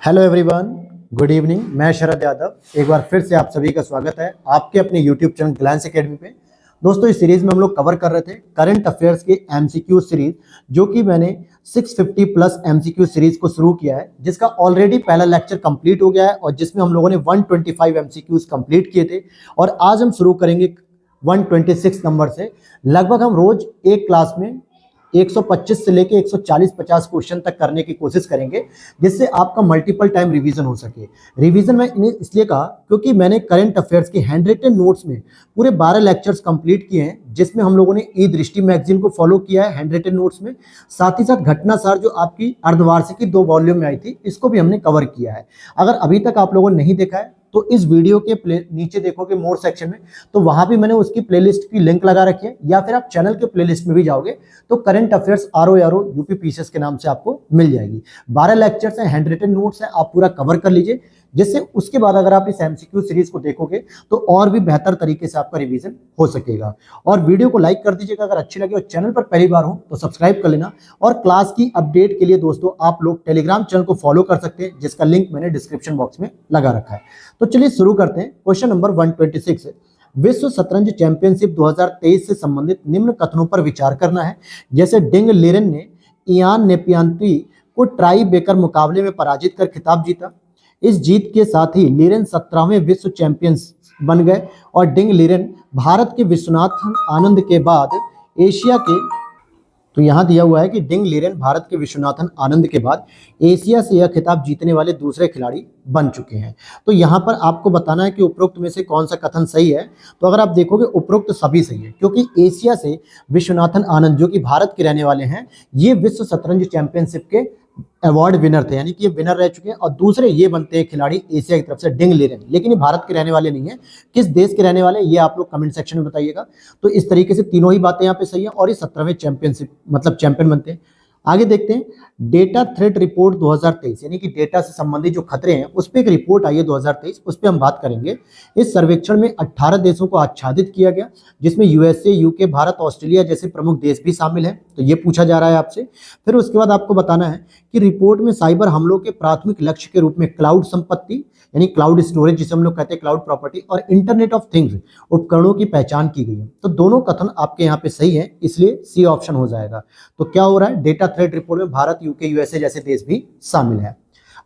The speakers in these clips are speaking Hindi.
Hello everyone, good evening. मैं शरद यादव एक बार फिर से आप सभी का स्वागत है आपके अपने यूट्यूब चैनल ग्लैंस एकेडमी पे। दोस्तों, इस सीरीज में हम लोग कवर कर रहे थे करंट अफेयर्स के एमसीक्यू सीरीज, जो कि मैंने 650 प्लस एमसीक्यू सीरीज को शुरू किया है, जिसका ऑलरेडी पहला लेक्चर कंप्लीट हो गया है और जिसमें हम लोगों ने 125 एमसीक्यूज कंप्लीट किए थे। और आज हम शुरू करेंगे 126 नंबर से। लगभग हम रोज एक क्लास में 125 से लेके 140-50 क्वेश्चन तक करने की कोशिश करेंगे, जिससे आपका मल्टीपल टाइम रिवीजन हो सके। रिवीजन मैं इन्हें इसलिए कहा क्योंकि मैंने करंट अफेयर्स के हैंड रिटन नोट्स में पूरे 12 लेक्चर्स कंप्लीट किए हैं, जिसमें हम लोगों ने ई दृष्टि मैगजीन को फॉलो किया है हैंड रिटन नोट्स में। साथ ही साथ घटनासार जो आपकी अर्धवार्षिकी 2 वॉल्यूम में आई थी, इसको भी हमने कवर किया है। अगर अभी तक आप लोगों ने नहीं देखा है तो इस वीडियो के नीचे देखोगे मोर सेक्शन में, तो वहां भी मैंने उसकी प्लेलिस्ट की लिंक लगा रखी है, या फिर आप चैनल के प्लेलिस्ट में भी जाओगे तो current affairs RO UP PCS के नाम से आपको मिल जाएगी। 12 लेक्चर्स हैं, हैंड रिटन नोट्स हैं, आप पूरा कवर कर लीजिए, जिससे उसके बाद अगर आप इस एमसीक्यू सीरीज को देखोगे तो और भी बेहतर तरीके से आपका रिवीजन हो सकेगा। और वीडियो को लाइक कर दीजिएगा अगर अच्छी लगे, और चैनल पर पहली बार हो तो सब्सक्राइब कर लेना। और क्लास की अपडेट के लिए दोस्तों आप लोग टेलीग्राम चैनल को फॉलो कर सकते हैं, जिसका लिंक मैंने डिस्क्रिप्शन बॉक्स में लगा रखा है। तो चलिए शुरू करते हैं। क्वेश्चन नंबर 126 है, विश्व शतरंज चैंपियनशिप 2023 से संबंधित निम्न कथनों पर विचार करना है। जैसे डिंग लिरेन ने इयान नेपियांती को टाई ब्रेकर मुकाबले में पराजित कर खिताब जीता। इस जीत के साथ ही लिरेन 17वें विश्व चैंपियंस बन गए। और डिंग लिरेन भारत के विश्वनाथन आनंद के बाद एशिया के, तो यहाँ दिया हुआ है कि डिंग लिरेन भारत के विश्वनाथन आनंद के बाद एशिया से यह खिताब जीतने वाले दूसरे खिलाड़ी बन चुके हैं। तो यहाँ पर आपको बताना है कि उपरोक्त में से कौन सा कथन सही है। तो अगर आप देखोगे उपरोक्त सभी सही है, क्योंकि एशिया से विश्वनाथन आनंद, जो कि भारत के रहने वाले हैं, ये विश्व शतरंज चैंपियनशिप के अवार्ड विनर थे, यानी कि ये विनर रह चुके हैं। और दूसरे ये बनते हैं खिलाड़ी एशिया की तरफ से, डिंग लिरेन, लेकिन ये भारत के रहने वाले नहीं है। किस देश के रहने वाले, ये आप लोग कमेंट सेक्शन में बताइएगा। तो इस तरीके से तीनों ही बातें यहाँ पे सही है, और ये 17वें चैंपियनशिप मतलब चैंपियन बनते हैं। आगे देखते हैं, डेटा थ्रेट रिपोर्ट 2023, यानी कि डेटा से संबंधित जो खतरे हैं उस पर एक रिपोर्ट आई है 2023, उस पर हम बात करेंगे। इस सर्वेक्षण में 18 देशों को आच्छादित किया गया, जिसमें यूएसए, यूके, भारत, ऑस्ट्रेलिया जैसे प्रमुख देश भी शामिल हैं। तो ये पूछा जा रहा है आपसे। फिर उसके बाद आपको बताना है कि रिपोर्ट में साइबर हमलों के प्राथमिक लक्ष्य के रूप में क्लाउड संपत्ति, यानी क्लाउड स्टोरेज जिसे हम लोग कहते हैं, क्लाउड प्रॉपर्टी, और इंटरनेट ऑफ थिंग्स उपकरणों की पहचान की गई है। तो दोनों कथन आपके यहाँ पे सही है, इसलिए सी ऑप्शन हो जाएगा। तो क्या हो रहा है, डेटा थ्रेट रिपोर्ट में भारत, यूके, यूएसए जैसे देश भी शामिल है।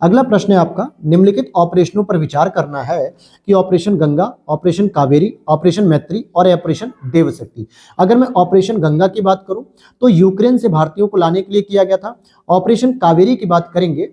अगला प्रश्न है आपका, निम्नलिखित ऑपरेशनों पर विचार करना है कि operation Ganga, operation Kaveri, operation मैत्री और ऑपरेशन देवशक्ति। अगर मैं ऑपरेशन गंगा की बात करूं तो यूक्रेन से भारतीयों को लाने के लिए किया गया था। ऑपरेशन कावेरी की बात करेंगे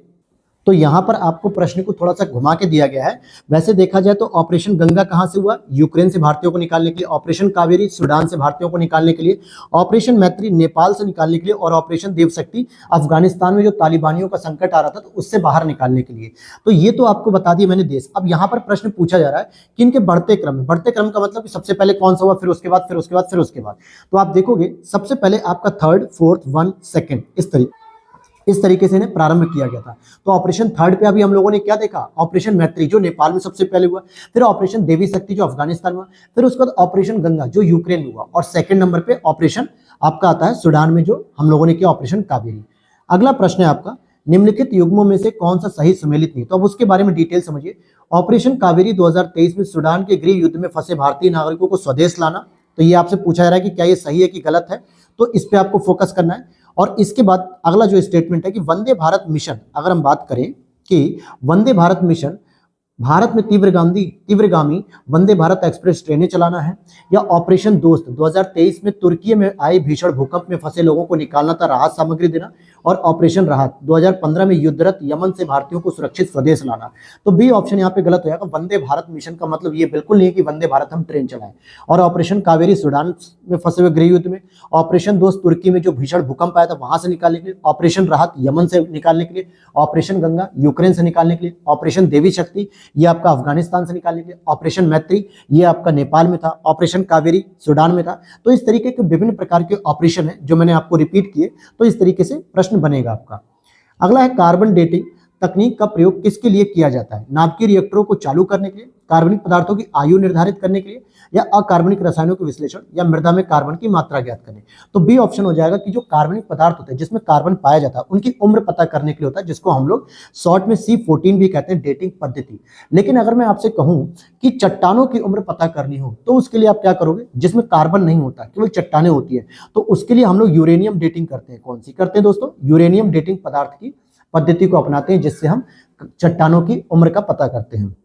तो यहां पर आपको प्रश्न को थोड़ा सा घुमा के दिया गया है। वैसे देखा जाए तो ऑपरेशन गंगा कहां से हुआ, यूक्रेन से भारतीयों को निकालने के लिए। ऑपरेशन कावेरी सूडान से भारतीयों को निकालने के लिए। ऑपरेशन मैत्री नेपाल से निकालने के लिए। और ऑपरेशन देवशक्ति अफगानिस्तान में जो तालिबानियों का संकट आ रहा था तो उससे बाहर निकालने के लिए। तो ये तो आपको बता दिया मैंने देश। अब यहाँ पर प्रश्न पूछा जा रहा है कि इनके बढ़ते क्रम में, बढ़ते क्रम का मतलब कि सबसे पहले कौन सा हुआ, फिर उसके बाद, फिर उसके बाद, फिर उसके बाद। तो आप देखोगे सबसे पहले आपका थर्ड, फोर्थ, 1, सेकेंड, इस तरीके से इन्हें प्रारंभ किया गया था। तो ऑपरेशन थर्ड पे अभी हम लोगों ने क्या देखा, ऑपरेशन मैत्री जो नेपाल में सबसे पहले हुआ, फिर ऑपरेशन देवी शक्ति जो अफगानिस्तान में, फिर उसके बाद ऑपरेशन गंगा जो यूक्रेन में हुआ, और सेकंड नंबर पे ऑपरेशन आपका आता है सूडान में जो हम लोगों ने किया, ऑपरेशन कावेरी। अगला प्रश्न है आपका, निम्नलिखित युग्मों में से कौन सा सही सम्मिलित नहीं। तो अब उसके बारे में डिटेल समझिए। ऑपरेशन कावेरी 2023 में सूडान के गृह युद्ध में फंसे भारतीय नागरिकों को स्वदेश लाना। तो ये आपसे पूछा जा रहा है कि क्या ये सही है कि गलत है, तो इस पे आपको फोकस करना है। और इसके बाद अगला जो स्टेटमेंट है कि वंदे भारत मिशन, अगर हम बात करें कि वंदे भारत मिशन भारत में तीव्रगामी वंदे भारत एक्सप्रेस ट्रेनें चलाना है, या ऑपरेशन दोस्त 2023 में तुर्की में आए भीषण भूकंप में फंसे लोगों को निकालना था, राहत सामग्री देना, और ऑपरेशन राहत 2015 में युद्धरत यमन से भारतीयों को सुरक्षित स्वदेश लाना। तो बी ऑप्शन यहाँ पे गलत हो जाएगा। वंदे भारत मिशन का मतलब ये बिल्कुल नहीं है कि वंदे भारत हम ट्रेन चलाएं। और ऑपरेशन कावेरी सूडान में फंसे हुए गृह युद्ध में, ऑपरेशन दोस्त तुर्की में जो भीषण भूकंप आया था वहां से निकालने के लिए, ऑपरेशन राहत यमन से निकालने के लिए, ऑपरेशन गंगा यूक्रेन से निकालने के लिए, ऑपरेशन देवी शक्ति ये आपका अफगानिस्तान से निकालने के लिए, ऑपरेशन मैत्री ये आपका नेपाल में था, ऑपरेशन कावेरी सूडान में था। तो इस तरीके के विभिन्न प्रकार के ऑपरेशन है जो मैंने आपको रिपीट किए। तो इस तरीके से प्रश्न बनेगा आपका। अगला है कार्बन डेटिंग। तकनीक का प्रयोग किसके लिए किया जाता है? नाभिकीय रिएक्टरों को चालू करने के लिए, कार्बनिक पदार्थों की आयु निर्धारित करने के लिए, या अकार्बनिक रसायनों के विश्लेषण, या मृदा में कार्बन की मात्रा ज्ञात करने। तो बी ऑप्शन हो जाएगा कि जो कार्बनिक पदार्थ होते हैं जिसमें कार्बन पाया जाता है उनकी उम्र पता करने के लिए होता है, जिसको हम लोग शॉर्ट में C14 भी कहते हैं, डेटिंग पद्धति। लेकिन अगर मैं आपसे कहूं कि चट्टानों की उम्र पता करनी हो तो उसके लिए आप क्या करोगे? जिसमें कार्बन नहीं होता, केवल चट्टानें होती है, तो उसके लिए हम लोग यूरेनियम डेटिंग करते हैं। कौन सी करते हैं दोस्तों? यूरेनियम डेटिंग पदार्थ की पद्धति को अपनाते हैं, जिससे हम चट्टानों की उम्र का पता करते हैं।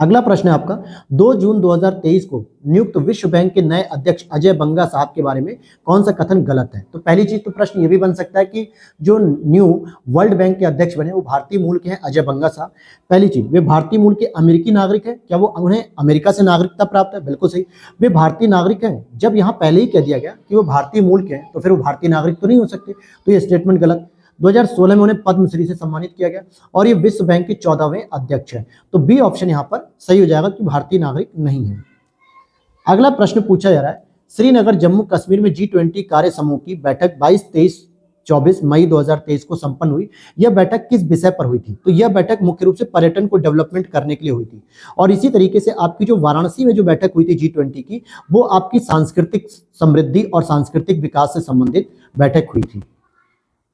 अगला प्रश्न है आपका, 2 जून 2023 को नियुक्त विश्व बैंक के नए अध्यक्ष अजय बंगा साहब के बारे में कौन सा कथन गलत है? तो पहली चीज तो प्रश्न ये भी बन सकता है कि जो न्यू वर्ल्ड बैंक के अध्यक्ष बने वो भारतीय मूल के हैं, अजय बंगा साहब। पहली चीज, वे भारतीय मूल के अमेरिकी नागरिक हैं? क्या वो उन्हें अमेरिका से नागरिकता प्राप्त है? बिल्कुल सही, वे भारतीय नागरिक हैं। जब यहाँ पहले ही कह दिया गया कि वो भारतीय मूल के हैं तो फिर वो भारतीय नागरिक तो नहीं हो सकते, तो ये स्टेटमेंट गलत। 2016 में उन्हें पद्मश्री से सम्मानित किया गया और ये विश्व बैंक के 14वें अध्यक्ष हैं। तो बी ऑप्शन यहाँ पर सही हो जाएगा कि भारतीय नागरिक नहीं है। अगला प्रश्न पूछा जा रहा है, श्रीनगर जम्मू कश्मीर में G20 कार्य समूह की बैठक 22, 23, 24 मई 2023 को संपन्न हुई। यह बैठक किस विषय पर हुई थी? तो यह बैठक मुख्य रूप से पर्यटन को डेवलपमेंट करने के लिए हुई थी। और इसी तरीके से आपकी जो वाराणसी में जो बैठक हुई थी G20 की, वो आपकी सांस्कृतिक समृद्धि और सांस्कृतिक विकास से संबंधित बैठक हुई थी।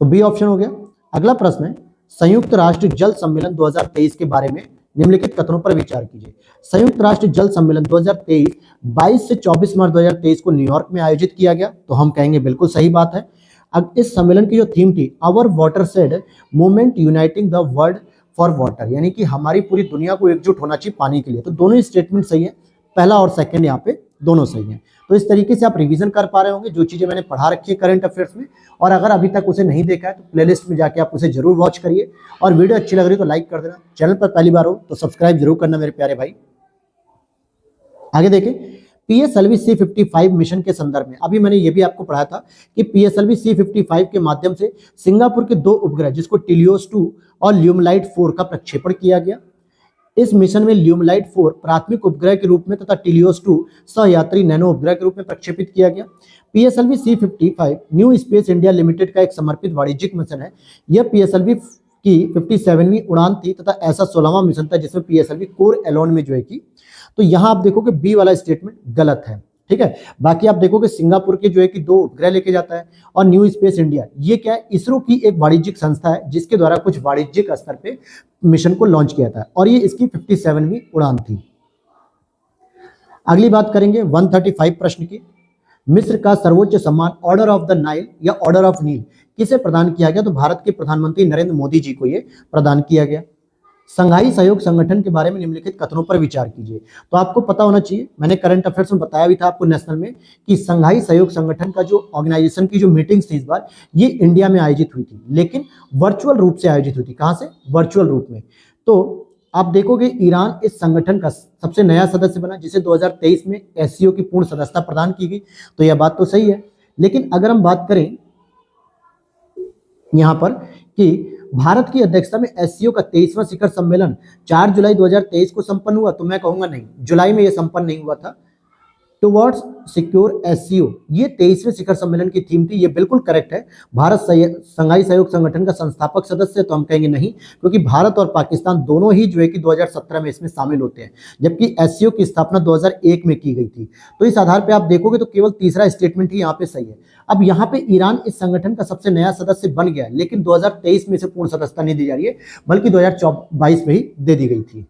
तो बी ऑप्शन हो गया। अगला प्रश्न है, संयुक्त राष्ट्र जल सम्मेलन 2023 के बारे में निम्नलिखित कथनों पर विचार कीजिए। संयुक्त राष्ट्र जल सम्मेलन 2023 22 से 24 मार्च 2023 को न्यूयॉर्क में आयोजित किया गया। तो हम कहेंगे बिल्कुल सही बात है। अब इस सम्मेलन की जो थीम थी, our watershed movement uniting the world for water, यानी कि हमारी पूरी दुनिया को एकजुट होना चाहिए पानी के लिए। तो दोनों ही स्टेटमेंट सही है, पहला और सेकंड यहाँ पे दोनों सही हैं। तो इस तरीके से आप रिवीजन कर पा रहे होंगे जो चीजें मैंने पढ़ा रखी है करंट अफेयर्स में। और अगर अभी तक उसे नहीं देखा है तो प्लेलिस्ट में जाके आप उसे जरूर वॉच करिए। और वीडियो अच्छी लग रही है तो लाइक कर देना, चैनल पर पहली बार हो तो सब्सक्राइब जरूर करना मेरे प्यारे भाई। आगे देखें, PSLV C55 मिशन के संदर्भ में अभी मैंने ये भी आपको पढ़ाया था कि PSLV C55 के माध्यम से सिंगापुर के 2 उपग्रह जिसको टिलियोस 2 और ल्यूमलाइट 4 का प्रक्षेपण किया गया। इस मिशन में ल्यूमलाइट 4 प्राथमिक उपग्रह के रूप में तथा टिलियोस 2 सहयात्री नैनो उपग्रह के रूप में प्रक्षेपित किया गया। PSLV C55 new space India limited का एक समर्पित वाणिज्यिक मिशन है। यह PSLV की 57वीं उड़ान थी तथा ऐसा 16वां मिशन था जिसमें PSLV कोर एलोन में जो है की। तो यहां आप देखोगे बी वाला स्टेटमेंट गलत है, ठीक है। बाकी आप देखोगे सिंगापुर के जो है कि 2 उपग्रह लेके जाता है। और न्यू स्पेस इंडिया ये क्या है? इसरो की एक वाणिज्यिक संस्था है जिसके द्वारा कुछ वाणिज्यिक स्तर पे मिशन को लॉन्च किया था और ये इसकी 57वीं उड़ान थी। अगली बात करेंगे 135 प्रश्न की। मिस्र का सर्वोच्च सम्मान ऑर्डर ऑफ द नाइल या ऑर्डर ऑफ नील किसे प्रदान किया गया? तो भारत के प्रधानमंत्री नरेंद्र मोदी जी को ये प्रदान किया गया। संघाई सहयोग संगठन के बारे में निम्नलिखित कथनों पर विचार कीजिए। तो आपको पता होना चाहिए, मैंने करंट अफेयर्स में बताया भी था आपको नेशनल में, कि संघाई सहयोग संगठन का जो ऑर्गेनाइजेशन की जो मीटिंग्स थी इस बार ये इंडिया में आयोजित हुई थी, लेकिन वर्चुअल रूप से आयोजित हुई थी। कहां से? वर्चुअल रूप में। तो आप देखोगे ईरान इस संगठन का सबसे नया सदस्य बना जिसे 2023 में SCO की पूर्ण सदस्यता प्रदान की गई। तो यह बात तो सही है। लेकिन अगर हम बात करें यहां पर कि भारत की अध्यक्षता में SCO का 23वां शिखर सम्मेलन 4 जुलाई 2023 को संपन्न हुआ, तो मैं कहूंगा नहीं, जुलाई में यह संपन्न नहीं हुआ था। टुवर्ड्स सिक्योर SCO ये 23वें शिखर सम्मेलन की थीम थी। ये बिल्कुल करेक्ट है। भारत संघाई सहयोग संगठन का संस्थापक सदस्य है, तो हम कहेंगे नहीं, क्योंकि भारत और पाकिस्तान दोनों ही जो है कि 2017 में इसमें शामिल होते हैं, जबकि SCO की स्थापना 2001 में की गई थी। तो इस आधार पर आप देखोगे तो केवल तीसरा स्टेटमेंट ही यहाँ पे सही है। अब यहाँ पे ईरान इस संगठन का सबसे नया सदस्य बन गया, लेकिन 2023 में इसे पूर्ण सदस्यता नहीं दी जा रही है, बल्कि 2022 में ही दे दी गई थी।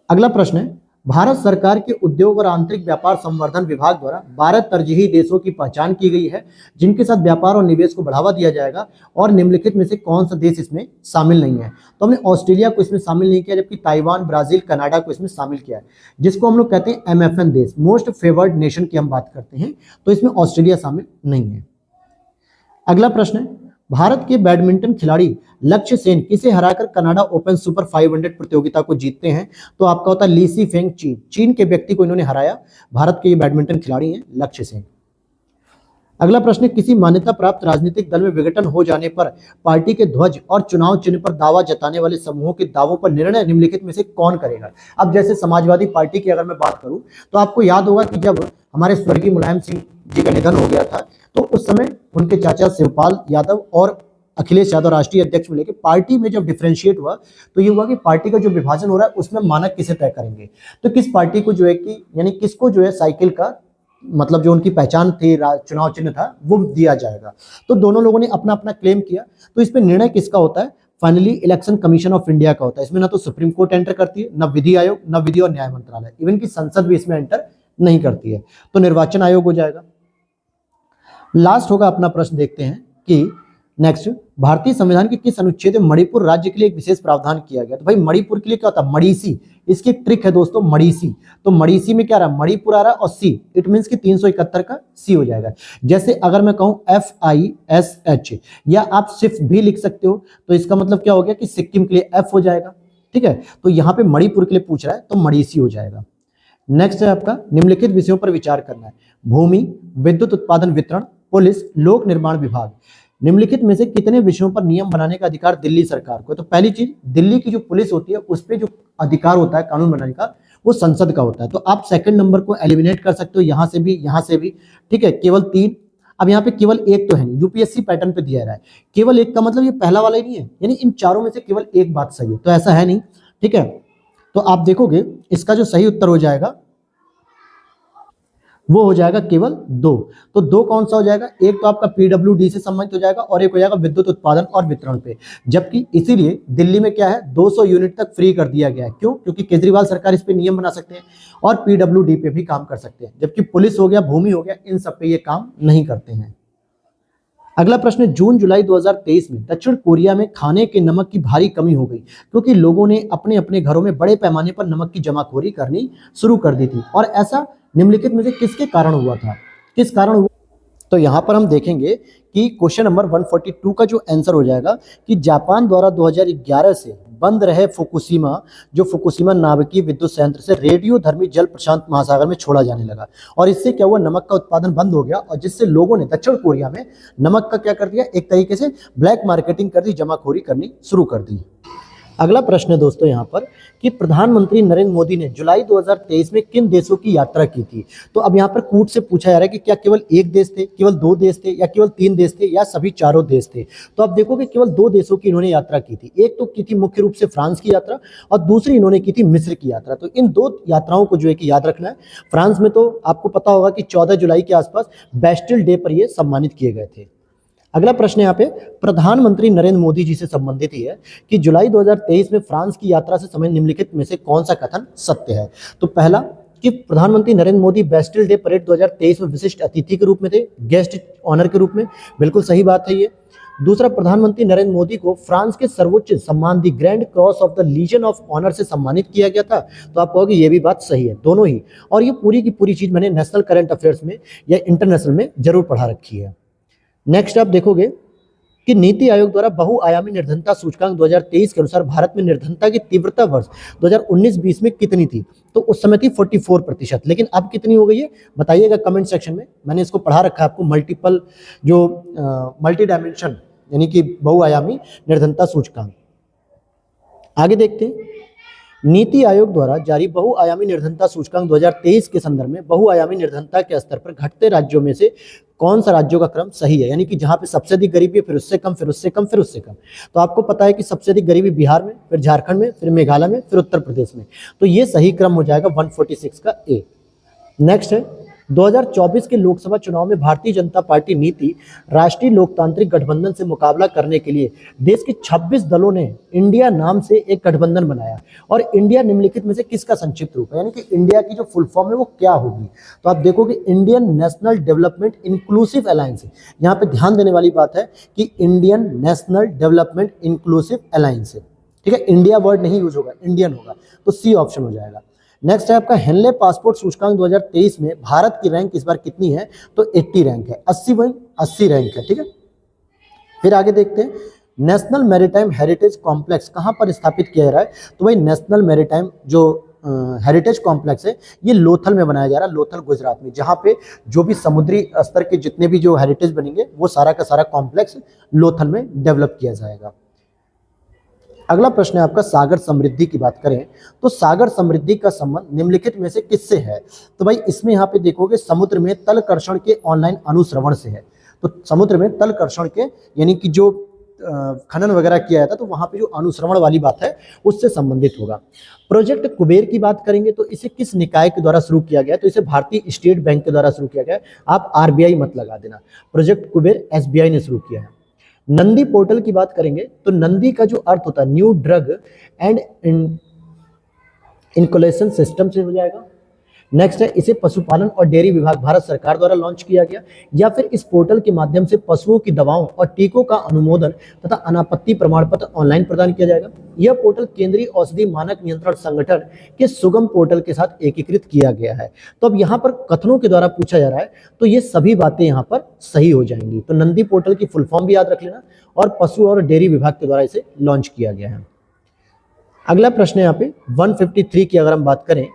अगला प्रश्न है, भारत सरकार के उद्योग और आंतरिक व्यापार संवर्धन विभाग द्वारा 12 तरजीही देशों की पहचान की गई है जिनके साथ व्यापार और निवेश को बढ़ावा दिया जाएगा, और निम्नलिखित में से कौन सा देश इसमें शामिल नहीं है? तो हमने ऑस्ट्रेलिया को इसमें शामिल नहीं किया, जबकि ताइवान, ब्राजील, कनाडा को इसमें शामिल किया है, जिसको हम लोग कहते हैं MFN देश, मोस्ट फेवर्ड नेशन की हम बात करते हैं। तो इसमें ऑस्ट्रेलिया शामिल नहीं है। अगला प्रश्न है, भारत के बैडमिंटन खिलाड़ी लक्ष्य सेन किसे हराकर कनाडा ओपन सुपर 500 प्रतियोगिता को जीतते हैं? तो आपका होता है ली सी फेंग चीन। चीन के व्यक्ति को इन्होंने हराया। भारत के ये बैडमिंटन खिलाड़ी हैं लक्ष्य सेन। अगला प्रश्न, किसी मान्यता प्राप्त राजनीतिक दल में विघटन हो जाने पर पार्टी के ध्वज और चुनाव चिन्ह पर दावा जताने वाले समूहों के दावों पर निर्णय निम्नलिखित में से कौन करेगा? अब जैसे समाजवादी पार्टी की अगर मैं बात करूं तो आपको याद होगा कि जब हमारे स्वर्गीय मुलायम सिंह जी का निधन हो गया था तो उस समय उनके चाचा शिवपाल यादव और अखिलेश यादव राष्ट्रीय अध्यक्ष में लेके पार्टी में जब डिफरेंशिएट हुआ तो ये हुआ कि पार्टी का जो विभाजन हो रहा है उसमें मानक किसे तय करेंगे, तो किस पार्टी को जो है कि यानी किसको जो है साइकिल का मतलब जो उनकी पहचान थी चुनाव चिन्ह था वो दिया जाएगा। तो दोनों लोगों ने अपना अपना क्लेम किया। तो इस पे निर्णय किसका होता है? Finally election commission of India का होता है। इसमें ना तो सुप्रीम कोर्ट एंटर करती है, ना विधि आयोग, ना विधि और न्याय मंत्रालय, इवन की संसद भी इसमें एंटर नहीं करती है। तो निर्वाचन आयोग हो जाएगा। लास्ट होगा अपना प्रश्न, देखते हैं कि नेक्स्ट, भारतीय संविधान के किस अनुच्छेद में मणिपुर राज्य के लिए एक विशेष प्रावधान किया गया? तो भाई मणिपुर के लिए क्या होता है? मणिसी। इसकी एक ट्रिक है दोस्तों, मणिसी। तो मणिसी में क्या रहा? मणिपुर आ रहा और सी, इट मींस कि 371 का सी हो जाएगा। जैसे अगर मैं कहूं FISH या आप सिर्फ भी लिख सकते हो, तो इसका मतलब क्या हो गया कि सिक्किम के लिए F हो जाएगा। ठीक है, तो यहाँ पे मणिपुर के लिए पूछ रहा है तो मणिसी हो जाएगा। नेक्स्ट है आपका, निम्नलिखित विषयों पर विचार करना है। भूमि, विद्युत उत्पादन वितरण, पुलिस, लोक निर्माण विभाग। निम्नलिखित में से कितने विषयों पर नियम बनाने का अधिकार दिल्ली सरकार को है? तो पहली चीज, दिल्ली की जो पुलिस होती है उस पर जो अधिकार होता है कानून बनाने का वो संसद का होता है। तो आप सेकंड नंबर को एलिमिनेट कर सकते हो, यहां से भी, यहां से भी। ठीक है, केवल 3। अब यहाँ पे केवल एक तो है नहीं, यूपीएससी पैटर्न पे दिया रहा है केवल एक का मतलब ये पहला वाला ही नहीं है, यानी इन चारों में से केवल एक बात सही है, तो ऐसा है नहीं। ठीक है, तो आप देखोगे इसका जो सही उत्तर हो जाएगा वो हो जाएगा केवल 2। तो 2 कौन सा हो जाएगा? एक तो आपका PWD से संबंधित हो जाएगा और एक हो जाएगा विद्युत उत्पादन और वितरण पे। जबकि इसीलिए दिल्ली में क्या है, 200 यूनिट तक फ्री कर दिया गया है। क्यों? क्योंकि केजरीवाल सरकार इस पे नियम बना सकते हैं और PWD पे भी काम कर सकते हैं। जबकि पुलिस हो गया, भूमि हो गया, इन सब पे ये काम नहीं करते हैं। अगला प्रश्न, जून जुलाई 2023 में दक्षिण कोरिया में खाने के नमक की भारी कमी हो गई क्योंकि लोगों ने अपने अपने घरों में बड़े पैमाने पर नमक की जमाखोरी करनी शुरू कर दी थी। और ऐसा निम्नलिखित में से किसके कारण हुआ था? किस कारण हुआ? तो यहाँ पर हम देखेंगे कि क्वेश्चन नंबर 142 का जो आंसर हो जाएगा कि जापान द्वारा 2011 से बंद रहे फुकुशिमा, जो फुकुशिमा नाभिकीय विद्युत संयंत्र से रेडियोधर्मी जल प्रशांत महासागर में छोड़ा जाने लगा। और इससे क्या हुआ? नमक का उत्पादन बंद हो गया और जिससे लोगों ने दक्षिण कोरिया में नमक का क्या कर दिया? एक तरीके से ब्लैक मार्केटिंग कर दी, जमाखोरी करनी शुरू कर दी। अगला प्रश्न है दोस्तों यहाँ पर कि प्रधानमंत्री नरेंद्र मोदी ने जुलाई 2023 में किन देशों की यात्रा की थी? तो अब यहाँ पर कूट से पूछा जा रहा है कि क्या केवल एक देश थे, केवल 2 देश थे, या केवल 3 देश थे, या सभी चारों देश थे? तो आप देखो कि केवल 2 देशों की इन्होंने यात्रा की थी। एक तो की थी मुख्य रूप से फ्रांस की यात्रा और दूसरी इन्होंने की थी मिस्र की यात्रा। तो इन 2 यात्राओं को जो है कि याद रखना है। फ्रांस में तो आपको पता होगा कि 14 जुलाई के आसपास बेस्टिल डे पर ये सम्मानित किए गए थे। अगला प्रश्न यहाँ पे प्रधानमंत्री नरेंद्र मोदी जी से संबंधित ही है कि जुलाई 2023 में फ्रांस की यात्रा से संबंधित निम्नलिखित में से कौन सा कथन सत्य है? तो पहला कि प्रधानमंत्री Narendra Modi Bastille day parade 2023 में विशिष्ट अतिथि के रूप में थे, गेस्ट ऑनर के रूप में, बिल्कुल सही बात है ये। दूसरा, प्रधानमंत्री नरेंद्र मोदी को फ्रांस के सर्वोच्च सम्मान the grand cross of the legion of honour से सम्मानित किया गया था। तो आप कहोगे ये भी बात सही है, दोनों ही। और ये पूरी की पूरी चीज मैंने नेशनल करंट अफेयर्स में या इंटरनेशनल में जरूर पढ़ा रखी है। नेक्स्ट आप देखोगे कि नीति आयोग द्वारा बहुआयामी निर्धनता सूचकांक 2023 के अनुसार भारत में निर्धनता की तीव्रता वर्ष 2019-20 में कितनी थी? तो उस समय थी 44%, लेकिन अब कितनी हो गई है बताइएगा कमेंट सेक्शन में। मैंने इसको पढ़ा रखा है आपको, मल्टीपल जो मल्टी डायमेंशन यानी कि बहुआयामी निर्धनता सूचकांक। आगे देखते हैं, नीति आयोग द्वारा जारी बहुआयामी निर्धनता सूचकांक 2023 के संदर्भ में बहुआयामी निर्धनता के स्तर पर घटते राज्यों में से कौन सा राज्यों का क्रम सही है? यानी कि जहां पे सबसे अधिक गरीबी है, फिर उससे कम, फिर उससे कम, फिर उससे कम। तो आपको पता है कि सबसे अधिक गरीबी बिहार में, फिर झारखंड में, फिर मेघालय में, फिर उत्तर प्रदेश में। तो ये सही क्रम हो जाएगा 146 का ए। नेक्स्ट है, 2024 के लोकसभा चुनाव में भारतीय जनता पार्टी नीति राष्ट्रीय लोकतांत्रिक गठबंधन से मुकाबला करने के लिए देश के 26 दलों ने इंडिया नाम से एक गठबंधन बनाया। और इंडिया निम्नलिखित में से किसका संक्षिप्त रूप है? यानी कि इंडिया की जो फुल फॉर्म है वो क्या होगी? तो आप देखोगे Indian national development inclusive alliance. यहाँ पे ध्यान देने वाली बात है कि Indian national development inclusive alliance, ठीक है, इंडिया वर्ड नहीं यूज होगा, इंडियन होगा, तो सी ऑप्शन हो जाएगा। नेक्स्ट है आपका हेनले पासपोर्ट सूचकांक 2023 में भारत की रैंक इस बार कितनी है? तो 80 रैंक है, 80 वही 80 रैंक है, ठीक है। फिर आगे देखते हैं, नेशनल मैरीटाइम हेरिटेज कॉम्प्लेक्स कहाँ पर स्थापित किया जा रहा है? तो भाई नेशनल मैरीटाइम जो हेरिटेज कॉम्प्लेक्स है ये लोथल में बनाया जा रहा है, लोथल गुजरात में, जहाँ पे जो भी समुद्री स्तर के जितने भी जो हेरिटेज बनेंगे वो सारा का सारा कॉम्प्लेक्स लोथल में डेवलप किया जाएगा। अगला प्रश्न है आपका सागर समृद्धि की बात करें तो सागर समृद्धि का संबंध निम्नलिखित में से किससे है? तो भाई इसमें यहाँ पे देखोगे समुद्र में तल कर्षण के ऑनलाइन अनुश्रवण से है। तो समुद्र में तल कर्षण के यानी कि जो खनन वगैरह किया जाता, तो वहां पे जो अनुश्रवण वाली बात है उससे संबंधित होगा। प्रोजेक्ट कुबेर की बात करेंगे तो इसे किस निकाय के द्वारा शुरू किया गया, तो इसे भारतीय स्टेट बैंक के द्वारा शुरू किया गया। आप आरबीआई मत लगा देना, प्रोजेक्ट कुबेर एसबीआई ने शुरू किया है। नंदी पोर्टल की बात करेंगे तो नंदी का जो अर्थ होता है न्यू ड्रग एंड इनकुलेशन सिस्टम से हो जाएगा। नेक्स्ट है, इसे पशुपालन और डेयरी विभाग भारत सरकार द्वारा लॉन्च किया गया, या फिर इस पोर्टल के माध्यम से पशुओं की दवाओं और टीकों का अनुमोदन तथा अनापत्ति प्रमाण पत्र ऑनलाइन प्रदान किया जाएगा। यह पोर्टल केंद्रीय औषधि मानक नियंत्रण संगठन के सुगम पोर्टल के साथ एकीकृत किया गया है। तो अब यहाँ पर कथनों के द्वारा पूछा जा रहा है, तो ये सभी बातें यहाँ पर सही हो जाएंगी। तो नंदी पोर्टल की फुल फॉर्म भी याद रख लेना, और पशु और डेयरी विभाग के द्वारा इसे लॉन्च किया गया है। अगला प्रश्न है यहाँ पे 153 की अगर हम बात करें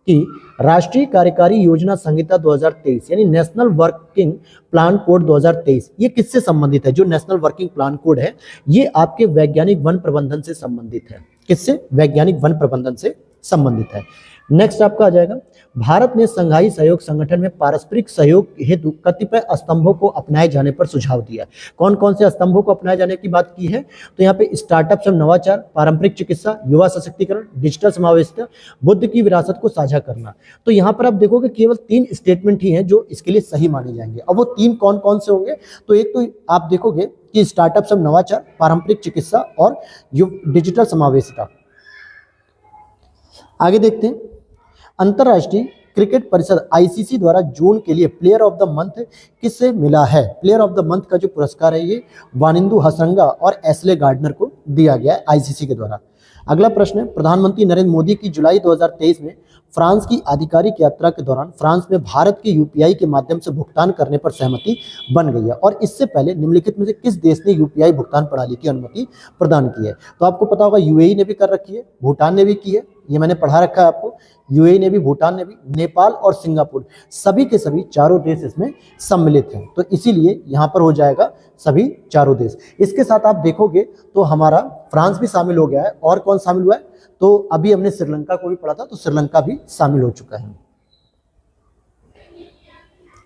कि राष्ट्रीय कार्यकारी योजना संहिता 2023 यानी नेशनल वर्किंग प्लान कोड 2023 ये किससे संबंधित है। जो नेशनल वर्किंग प्लान कोड है ये आपके वैज्ञानिक वन प्रबंधन से संबंधित है। किससे? वैज्ञानिक वन प्रबंधन से संबंधित है। नेक्स्ट आपका आ जाएगा, भारत ने संघाई सहयोग संगठन में पारस्परिक सहयोग हेतु कतिपय स्तंभों को अपनाए जाने पर सुझाव दिया। कौन कौन से स्तंभों को अपनाए जाने की बात की है, तो यहाँ पे स्टार्टअप एवं नवाचार, पारंपरिक चिकित्सा, युवा सशक्तिकरण, डिजिटल समावेशिता, बुद्ध की विरासत को साझा करना। तो यहाँ पर आप देखोगे केवल 3 स्टेटमेंट ही हैं जो इसके लिए सही माने जाएंगे। अब वो 3 कौन कौन से होंगे, तो एक तो आप देखोगे कि स्टार्टअप एवं नवाचार, पारंपरिक चिकित्सा और डिजिटल समावेशिता। आगे देखते हैं, अंतरराष्ट्रीय क्रिकेट परिषद आईसीसी द्वारा जून के लिए प्लेयर ऑफ द मंथ किससे मिला है। प्लेयर ऑफ द मंथ का जो पुरस्कार है ये वानिंदु हसरंगा और एस्ले गार्डनर को दिया गया है आईसीसी के द्वारा। अगला प्रश्न है, प्रधानमंत्री नरेंद्र मोदी की जुलाई 2023 में फ्रांस की आधिकारिक यात्रा के दौरान फ्रांस में भारत के यूपीआई के माध्यम से भुगतान करने पर सहमति बन गई है, और इससे पहले निम्नलिखित में से किस देश ने यूपीआई भुगतान प्रणाली की अनुमति प्रदान की है। तो आपको पता होगा यूएई ने भी कर रखी है, भूटान ने भी की है, ये मैंने पढ़ा रखा है आपको। यूएई ने भी, भूटान ने भी, नेपाल और सिंगापुर सभी के सभी चारों देश इसमें सम्मिलित हैं। तो इसीलिए यहाँ पर हो जाएगा सभी चारों देश। इसके साथ आप देखोगे तो हमारा फ्रांस भी शामिल हो गया है, और कौन शामिल हुआ है, तो अभी हमने श्रीलंका को भी पढ़ा था, तो श्रीलंका भी शामिल हो चुका है।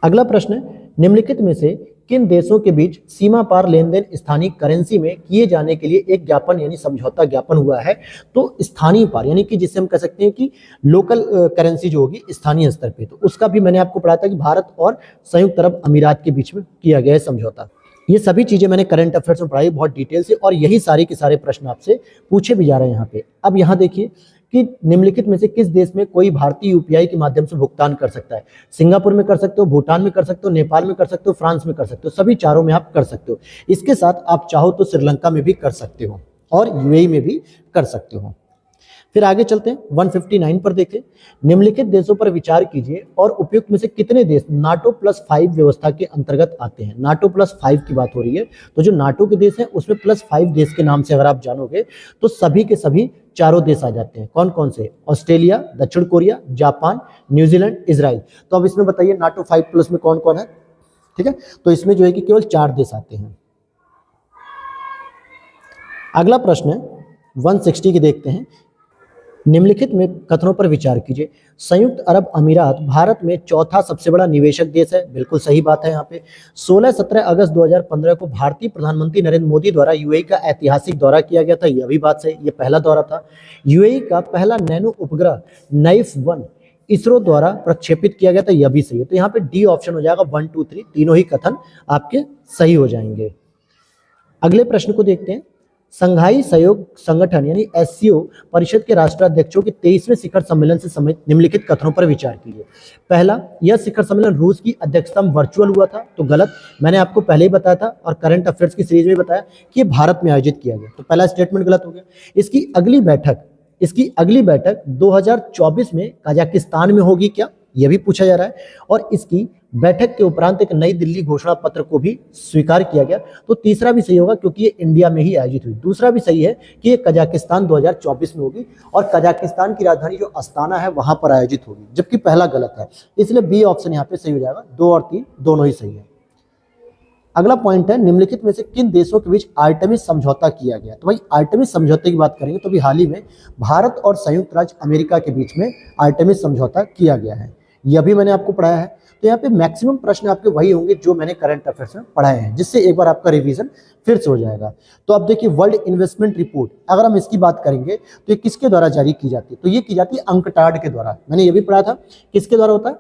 अगला प्रश्न है, निम्नलिखित में से किन देशों के बीच सीमा पार लेन देन स्थानीय करेंसी में किए जाने के लिए एक ज्ञापन यानी समझौता ज्ञापन हुआ है। तो स्थानीय पार यानी कि जिसे हम कह सकते हैं कि लोकल करेंसी जो होगी स्थानीय स्तर पे, तो उसका भी मैंने आपको पढ़ा था कि भारत और संयुक्त अरब अमीरात के बीच में किया गया है समझौता। ये सभी चीजें मैंने करंट अफेयर्स में पढ़ाई बहुत डिटेल से, और यही सारे के सारे प्रश्न आपसे पूछे भी जा रहे हैं यहाँ पे। अब यहाँ देखिए कि निम्नलिखित में से किस देश में कोई भारतीय यूपीआई के माध्यम से भुगतान कर सकता है। सिंगापुर में कर सकते हो, भूटान में कर सकते हो, नेपाल में कर सकते हो, फ्रांस में कर सकते हो, सभी चारों में आप कर सकते हो। इसके साथ आप चाहो तो श्रीलंका में भी कर सकते हो और यूएई में भी कर सकते हो। फिर आगे चलते हैं 159 पर देखें, निम्नलिखित देशों पर विचार कीजिए और उपयुक्त में से कितने देश नाटो +5 व्यवस्था के अंतर्गत आते हैं। नाटो +5 की बात हो रही है, तो जो नाटो के देश हैं उसमें +5 देश के नाम से अगर आप जानोगे तो सभी के सभी चारों देश आ जाते हैं। कौन कौन से? ऑस्ट्रेलिया, दक्षिण कोरिया, जापान, न्यूजीलैंड, इजराइल। तो अब इसमें बताइए नाटो 5+ में कौन कौन है। ठीक है, तो इसमें जो है कि केवल 4 देश आते हैं। अगला प्रश्न है 160 की देखते हैं, निम्नलिखित में कथनों पर विचार कीजिए। संयुक्त अरब अमीरात भारत में चौथा सबसे बड़ा निवेशक देश है। बिल्कुल सही बात है। यहाँ पे 16-17 अगस्त 2015 को भारतीय प्रधानमंत्री नरेंद्र मोदी द्वारा यूएई का ऐतिहासिक दौरा किया गया था। यह भी बात सही, ये पहला दौरा था। यूएई का पहला नैनो उपग्रह नाइफ 1 इसरो द्वारा प्रक्षेपित किया गया था। यह भी सही है। तो यहाँ पे डी ऑप्शन हो जाएगा 1, 2, 3 तीनों ही कथन आपके सही हो जाएंगे। अगले प्रश्न को देखते हैं, संघाई सहयोग संगठन यानी एससीओ परिषद के राष्ट्राध्यक्षों के 23वें शिखर सम्मेलन से संबंधित निम्नलिखित कथनों पर विचार कीजिए। पहला, यह शिखर सम्मेलन रूस की अध्यक्षता में वर्चुअल हुआ था। तो गलत, मैंने आपको पहले ही बताया था और करंट अफेयर्स की सीरीज में बताया कि भारत में आयोजित किया गया। तो पहला स्टेटमेंट गलत हो गया। इसकी अगली बैठक 2024 में कजाकिस्तान में होगी क्या, यह भी पूछा जा रहा है। और इसकी बैठक के उपरांत एक नई दिल्ली घोषणा पत्र को भी स्वीकार किया गया। तो तीसरा भी सही होगा क्योंकि ये इंडिया में ही आयोजित हुई। दूसरा भी सही है कि ये कजाकिस्तान 2024 में होगी और कजाकिस्तान की राजधानी जो अस्ताना है वहां पर आयोजित होगी, जबकि पहला गलत है। इसलिए बी ऑप्शन यहाँ पे सही हो जाएगा। 2 और 3 दोनों ही सही है। अगला पॉइंट है, निम्नलिखित में से किन देशों के बीच आर्टेमिस समझौता किया गया। तो भाई आर्टेमिस समझौते की बात करेंगे तो अभी हाल ही में भारत और संयुक्त राज्य अमेरिका के बीच में आर्टेमिस समझौता किया गया है। यह भी मैंने आपको पढ़ाया है। तो यहाँ पे मैक्सिमम प्रश्न आपके वही होंगे जो मैंने करंट अफेयर्स में पढ़ाए हैं, जिससे एक बार आपका रिवीजन फिर से हो जाएगा। तो अब देखिए वर्ल्ड इन्वेस्टमेंट रिपोर्ट, अगर हम इसकी बात करेंगे तो ये किसके द्वारा जारी की जाती है, तो ये की जाती है अंकटाड के द्वारा। मैंने ये भी पढ़ा था किसके द्वारा होता है।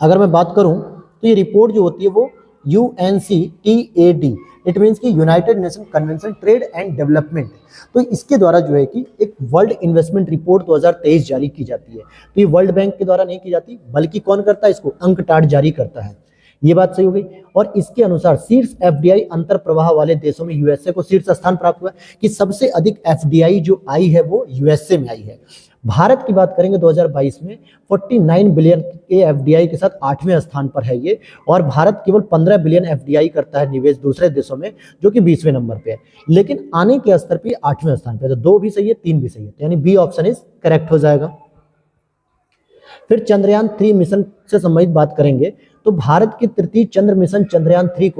अगर मैं बात करूं तो ये रिपोर्ट जो होती है वो UNCTAD, इट मीन्स की United nation convention trade and development, तो इसके द्वारा जो है कि एक वर्ल्ड इन्वेस्टमेंट रिपोर्ट 2023 जारी की जाती है। तो ये वर्ल्ड बैंक के द्वारा नहीं की जाती, बल्कि कौन करता है इसको, अंकटाड जारी करता है। ये बात सही हो गई। और इसके अनुसार शीर्ष FDI अंतर प्रवाह वाले देशों में USA को शीर्ष स्थान प्राप्त हुआ कि सबसे अधिक FDI जो आई है वो USA में आई है। भारत की बात करेंगे 2022 में 49 बिलियन के FDI के साथ 8वें स्थान पर है ये, और भारत केवल 15 बिलियन FDI करता है निवेश दूसरे देशों में, जो कि 20वें नंबर पे है। लेकिन आने के स्तर पे 8वें स्थान पे है, तो 2 भी सही है 3 भी सही है, यानी बी ऑप्शन इज करेक्ट हो जाएगा। फिर चंद्रयान 3 मिशन से संबंधित बात करेंगे तो भारत के तृतीय चंद्र मिशन चंद्रयान 3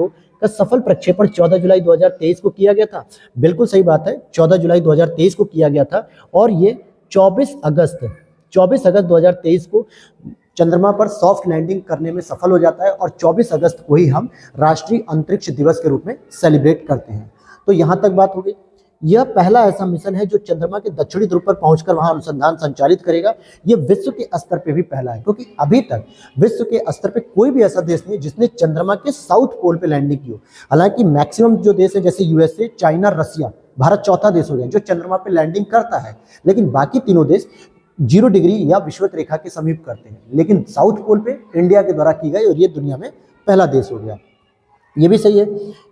का सफल प्रक्षेपण 14 जुलाई 2023 को किया गया था। बिल्कुल सही बात है, 14 जुलाई 2023 को किया गया था, और ये 24 अगस्त 2023 को चंद्रमा पर सॉफ्ट लैंडिंग करने में सफल हो जाता है, और 24 अगस्त को ही हम राष्ट्रीय अंतरिक्ष दिवस के रूप में सेलिब्रेट करते हैं। तो यहाँ तक बात हो गई। यह पहला ऐसा मिशन है जो चंद्रमा के दक्षिणी ध्रुव पर पहुंचकर वहां अनुसंधान संचालित करेगा। यह विश्व के स्तर पे भी पहला है, क्योंकि अभी तक विश्व के स्तर पे कोई भी ऐसा देश नहीं है जिसने चंद्रमा के साउथ पोल पे लैंडिंग की हो। हालांकि मैक्सिमम जो देश है जैसे USA, चाइना, रसिया, भारत चौथा देश हो गया जो चंद्रमा पे लैंडिंग करता है, लेकिन बाकी तीनों देश 0 डिग्री या विषुवत रेखा के समीप करते हैं। लेकिन साउथ पोल पे इंडिया के द्वारा की गई, और ये दुनिया में पहला देश हो गया। ये भी सही है।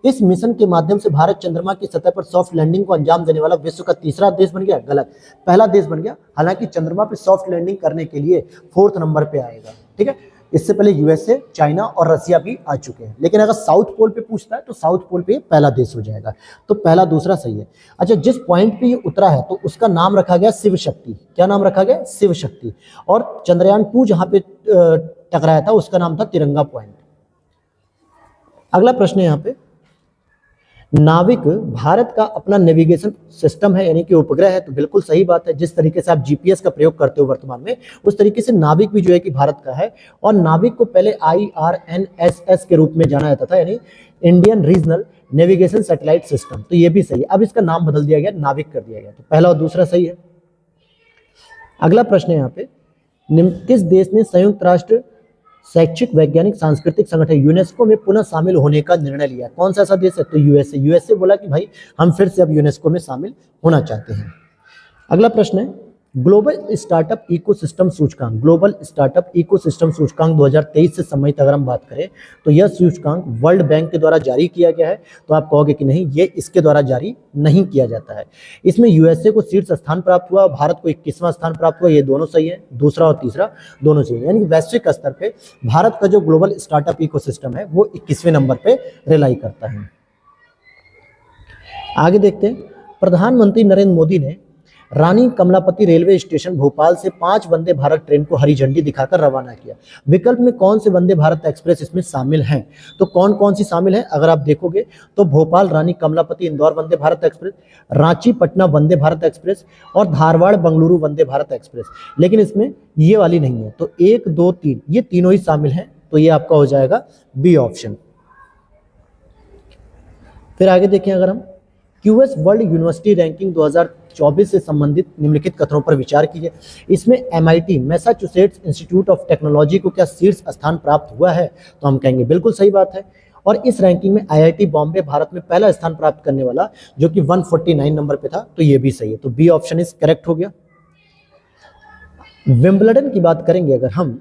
इस मिशन के माध्यम से भारत चंद्रमा की सतह पर सॉफ्ट लैंडिंग को अंजाम देने वाला विश्व का तीसरा देश बन गया। गलत, पहला देश बन गया। हालांकि चंद्रमा पे सॉफ्ट लैंडिंग करने के लिए 4th नंबर पे आएगा, ठीक है। इससे पहले USA, चाइना और रसिया भी आ चुके हैं, लेकिन अगर साउथ पोल पे पूछता है तो साउथ पोल पे पहला देश हो जाएगा। तो पहला दूसरा सही है। अच्छा, जिस पॉइंट पे ये उतरा है तो उसका नाम रखा गया शिव शक्ति। क्या नाम रखा गया? शिव शक्ति। और चंद्रयान 2 जहां पे टकराया था उसका नाम था तिरंगा पॉइंट। अगला प्रश्न है यहाँ पे, नाविक भारत का अपना नेविगेशन सिस्टम है, यानी कि उपग्रह है। तो बिल्कुल सही बात है, जिस तरीके से आप GPS का प्रयोग करते हो वर्तमान में, उस तरीके से नाविक भी जो है कि भारत का है। और नाविक को पहले IRNSS के रूप में जाना जाता था, यानी Indian regional navigation satellite system. तो ये भी सही है, अब इसका नाम बदल दिया गया, नाविक कर दिया गया। तो पहला और दूसरा सही है। अगला प्रश्न है यहाँ पे, किस देश ने संयुक्त राष्ट्र शैक्षिक वैज्ञानिक सांस्कृतिक संगठन यूनेस्को में पुनः शामिल होने का निर्णय लिया? कौन सा ऐसा देश है? तो USA बोला कि भाई हम फिर से अब यूनेस्को में शामिल होना चाहते हैं। अगला प्रश्न है, ग्लोबल स्टार्टअप इकोसिस्टम सूचकांक, ग्लोबल स्टार्टअप इकोसिस्टम सूचकांक 2023 से संबंधित अगर हम बात करें तो यह सूचकांक वर्ल्ड बैंक के द्वारा जारी किया गया है। तो आप कहोगे कि नहीं, ये इसके द्वारा जारी नहीं किया जाता है। इसमें USA को शीर्ष स्थान प्राप्त हुआ, भारत को 21वां स्थान प्राप्त हुआ। ये दोनों सही है, दूसरा और तीसरा दोनों सही है। यानी वैश्विक स्तर पे भारत का जो ग्लोबल स्टार्टअप इकोसिस्टम है वो 21वें नंबर पे रिलाई करता है। आगे देखते हैं, प्रधानमंत्री नरेंद्र मोदी ने रानी कमलापति रेलवे स्टेशन भोपाल से 5 वंदे भारत ट्रेन को हरी झंडी दिखाकर रवाना किया। विकल्प में कौन से वंदे भारत एक्सप्रेस इसमें शामिल हैं? तो कौन कौन सी शामिल है अगर आप देखोगे तो भोपाल रानी कमलापति इंदौर वंदे भारत एक्सप्रेस, रांची पटना वंदे भारत एक्सप्रेस और धारवाड़ बंगलुरु वंदे भारत एक्सप्रेस। लेकिन इसमें ये वाली नहीं है, तो 1, 2, 3 ये तीनों ही शामिल हैं। तो ये आपका हो जाएगा बी ऑप्शन। फिर आगे देखें, अगर हम QS वर्ल्ड यूनिवर्सिटी रैंकिंग 2024 से संबंधित निम्नलिखित कथनों पर विचार कीजिए। इसमें MIT Massachusetts institute of technology को क्या शीर्ष स्थान प्राप्त हुआ है? तो हम कहेंगे बिल्कुल सही बात है। और इस रैंकिंग में IIT बॉम्बे भारत में पहला स्थान प्राप्त करने वाला, जो कि 149 नंबर पे था। तो ये भी सही है, तो बी ऑप्शन इज करेक्ट हो गया। विंबलडन की बात करेंगे अगर हम,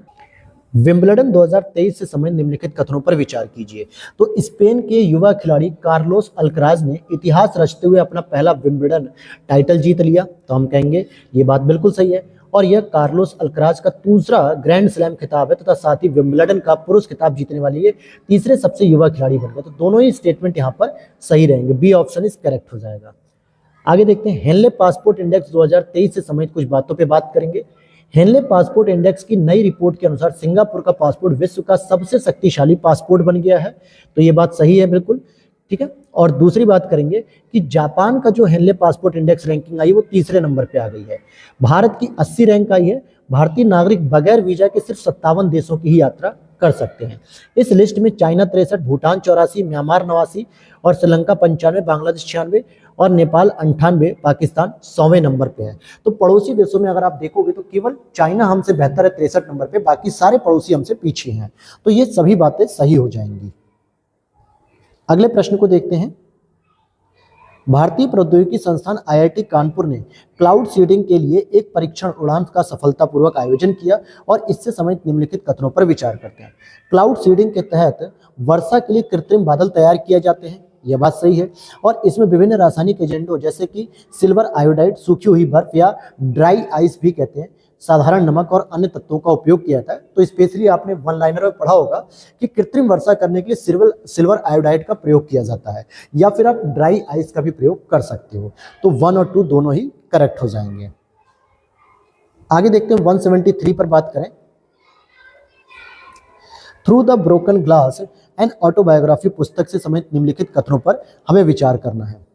विंबलडन 2023 से संबंधित निम्नलिखित कथनों पर विचार कीजिए। तो स्पेन के युवा खिलाड़ी कार्लोस अल्कराज ने इतिहास रचते हुए अपना पहला विंबलडन टाइटल जीत लिया। तो हम कहेंगे ये बात बिल्कुल सही है, और यह कार्लोस अल्कराज का दूसरा ग्रैंड स्लैम खिताब है तथा साथ ही विंबलडन का पुरुष खिताब जीतने वाले ये तीसरे सबसे युवा खिलाड़ी बन गए। तो दोनों ही स्टेटमेंट यहाँ पर सही रहेंगे, बी ऑप्शन इज करेक्ट हो जाएगा। आगे देखते हैं, हेनले पासपोर्ट इंडेक्स 2023 से संबंधित कुछ बातों पर बात करेंगे। हेनले पासपोर्ट इंडेक्स की नई रिपोर्ट के अनुसार सिंगापुर का पासपोर्ट विश्व का सबसे शक्तिशाली पासपोर्ट बन गया है। तो ये बात सही है बिल्कुल। ठीक है। और दूसरी बात करेंगे कि जापान का जो हेनले पासपोर्ट इंडेक्स रैंकिंग आई वो तीसरे नंबर पे आ गई है। भारत की 80 रैंक आई है। भारतीय नागरिक बगैर वीजा के सिर्फ 57 देशों की ही यात्रा कर सकते हैं। इस लिस्ट में चाइना 63, भूटान 84, म्यांमार 89 और श्रीलंका 95, बांग्लादेश 96 और नेपाल 98, पाकिस्तान 100वें नंबर पे है। तो पड़ोसी देशों में अगर आप देखोगे तो केवल चाइना हमसे बेहतर है 63 नंबर पे, बाकी सारे पड़ोसी हमसे पीछे हैं। तो ये सभी बातें सही हो जाएंगी। अगले प्रश्न को देखते हैं। भारतीय प्रौद्योगिकी संस्थान आईआईटी कानपुर ने क्लाउड सीडिंग के लिए एक परीक्षण उड़ान का सफलतापूर्वक आयोजन किया और इससे संबंधित निम्नलिखित कथनों पर विचार करते हैं। क्लाउड सीडिंग के तहत वर्षा के लिए कृत्रिम बादल तैयार किए जाते हैं, यह बात सही है। और इसमें विभिन्न रासायनिक एजेंटों जैसे कि सिल्वर आयोडाइड, सूखी हुई बर्फ या ड्राई आइस भी कहते हैं, साधारण नमक और अन्य तत्वों का उपयोग किया जाता है। तो स्पेशली आपने वन लाइनर में पढ़ा होगा कि कृत्रिम वर्षा करने के लिए सिल्वर आयोडाइड का प्रयोग किया जाता है, या फिर आप ड्राई आइस का भी प्रयोग कर सकते हो। तो 1 और 2 दोनों ही करेक्ट हो जाएंगे। आगे देखते हैं 173 पर बात करें। Through the broken glass and autobiography पुस्तक से संबंधित निम्नलिखित कथनों पर हमें विचार करना है।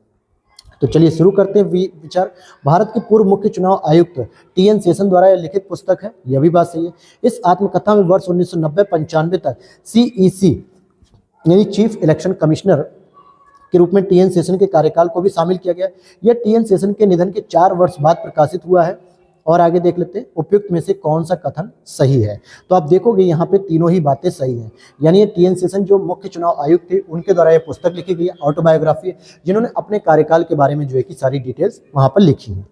तो चलिए शुरू करते हैं विचार। भारत के पूर्व मुख्य चुनाव आयुक्त टीएन शेषन द्वारा यह लिखित पुस्तक है, यह भी बात सही है। इस आत्मकथा में वर्ष 1990-95 तक सीईसी यानी चीफ इलेक्शन कमिश्नर के रूप में टीएन शेषन के कार्यकाल को भी शामिल किया गया। यह टीएन शेषन के निधन के 4 वर्ष बाद प्रकाशित हुआ है। और आगे देख लेते हैं उपयुक्त में से कौन सा कथन सही है। तो आप देखोगे यहाँ पे तीनों ही बातें सही हैं, यानी ये टीएन शेषन जो मुख्य चुनाव आयुक्त थे उनके द्वारा ये पुस्तक लिखी गई, ऑटोबायोग्राफी है, जिन्होंने अपने कार्यकाल के बारे में जो है कि सारी डिटेल्स वहाँ पर लिखी हैं।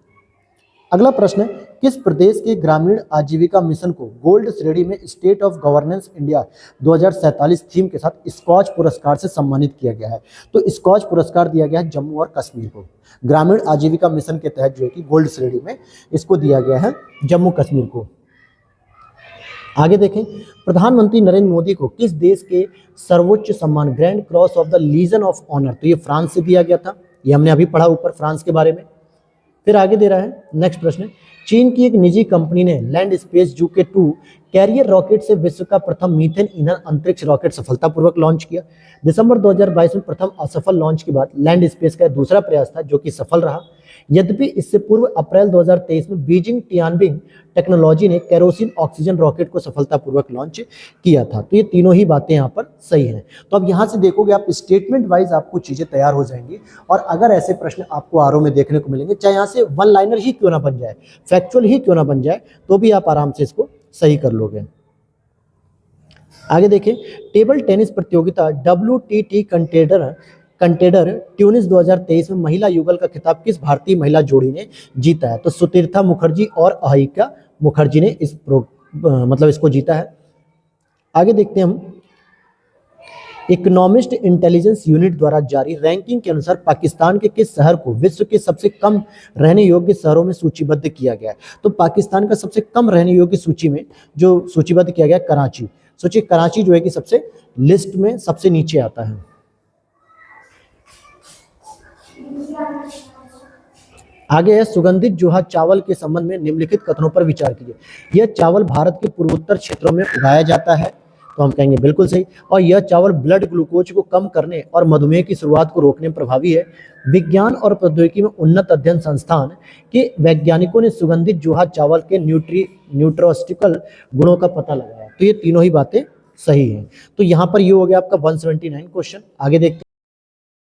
अगला प्रश्न है, किस प्रदेश के ग्रामीण आजीविका मिशन को गोल्ड श्रेणी में state of governance India 2047 theme के साथ स्कॉच पुरस्कार से सम्मानित किया गया है। तो स्कॉच पुरस्कार दिया गया है जम्मू और कश्मीर को। ग्रामीण आजीविका मिशन के तहत जो है कि गोल्ड श्रेणी में इसको दिया गया है जम्मू कश्मीर को। आगे देखें, प्रधानमंत्री नरेंद्र मोदी को किस देश के सर्वोच्च सम्मान grand cross of the legion of honour, तो ये फ्रांस से दिया गया था, ये हमने अभी पढ़ा ऊपर फ्रांस के बारे में। फिर आगे दे रहा है नेक्स्ट प्रश्न, चीन की एक निजी कंपनी ने land space JUICE-2 carrier rocket से विश्व का प्रथम मीथेन ईंधन अंतरिक्ष रॉकेट सफलतापूर्वक लॉन्च किया। दिसंबर 2022 में प्रथम असफल लॉन्च के बाद लैंड स्पेस का दूसरा प्रयास था जो कि सफल रहा। यद्यपि इससे पूर्व अप्रैल 2023 में बीजिंग टियानबिंग टेक्नोलॉजी ने केरोसिन ऑक्सीजन रॉकेट को सफलतापूर्वक लॉन्च किया था। तो ये तीनों ही बातें यहाँ पर सही हैं। तो अब यहाँ से देखोगे आप स्टेटमेंट वाइज आपको चीजें तैयार हो जाएंगी, और अगर ऐसे प्रश्न आपको आरओ में देखने को मिलेंगे, चाहे यहाँ से वन लाइनर ही क्यों ना बन जाए, फैक्चुअल ही क्यों ना बन जाए, तो भी आप आराम से इसको सही कर लोगे। आगे देखें, टेबल टेनिस प्रतियोगिता WTT कंटेडर ट्यूनिस 2023 में महिला युगल का खिताब किस भारतीय महिला जोड़ी ने जीता है। तो सुतीर्था मुखर्जी और अहिका मुखर्जी ने इसको जीता है। आगे देखते हैं हम, इकोनॉमिस्ट इंटेलिजेंस यूनिट द्वारा जारी रैंकिंग के अनुसार पाकिस्तान के किस शहर को विश्व के सबसे कम रहने योग्य शहरों में सूचीबद्ध किया गया है। तो पाकिस्तान का सबसे कम रहने योग्य सूची में जो सूचीबद्ध किया गया कराची। सोचिए कराची जो है कि सबसे लिस्ट में सबसे नीचे आता है। आगे है, सुगंधित जोहा चावल के संबंध में निम्नलिखित कथनों पर विचार कीजिए। यह चावल भारत के पूर्वोत्तर क्षेत्रों में उगाया जाता है, तो हम कहेंगे बिल्कुल सही। और यह चावल ब्लड ग्लूकोज को कम करने और मधुमेह की शुरुआत को रोकने में प्रभावी है। विज्ञान और प्रौद्योगिकी में उन्नत अध्ययन संस्थान के वैज्ञानिकों ने सुगंधित जोहा चावल के न्यूट्रोस्टिकल गुणों का पता लगाया। तो ये तीनों ही बातें सही हैं। तो यहाँ पर ये हो गया आपका 179 क्वेश्चन। आगे देखते हैं,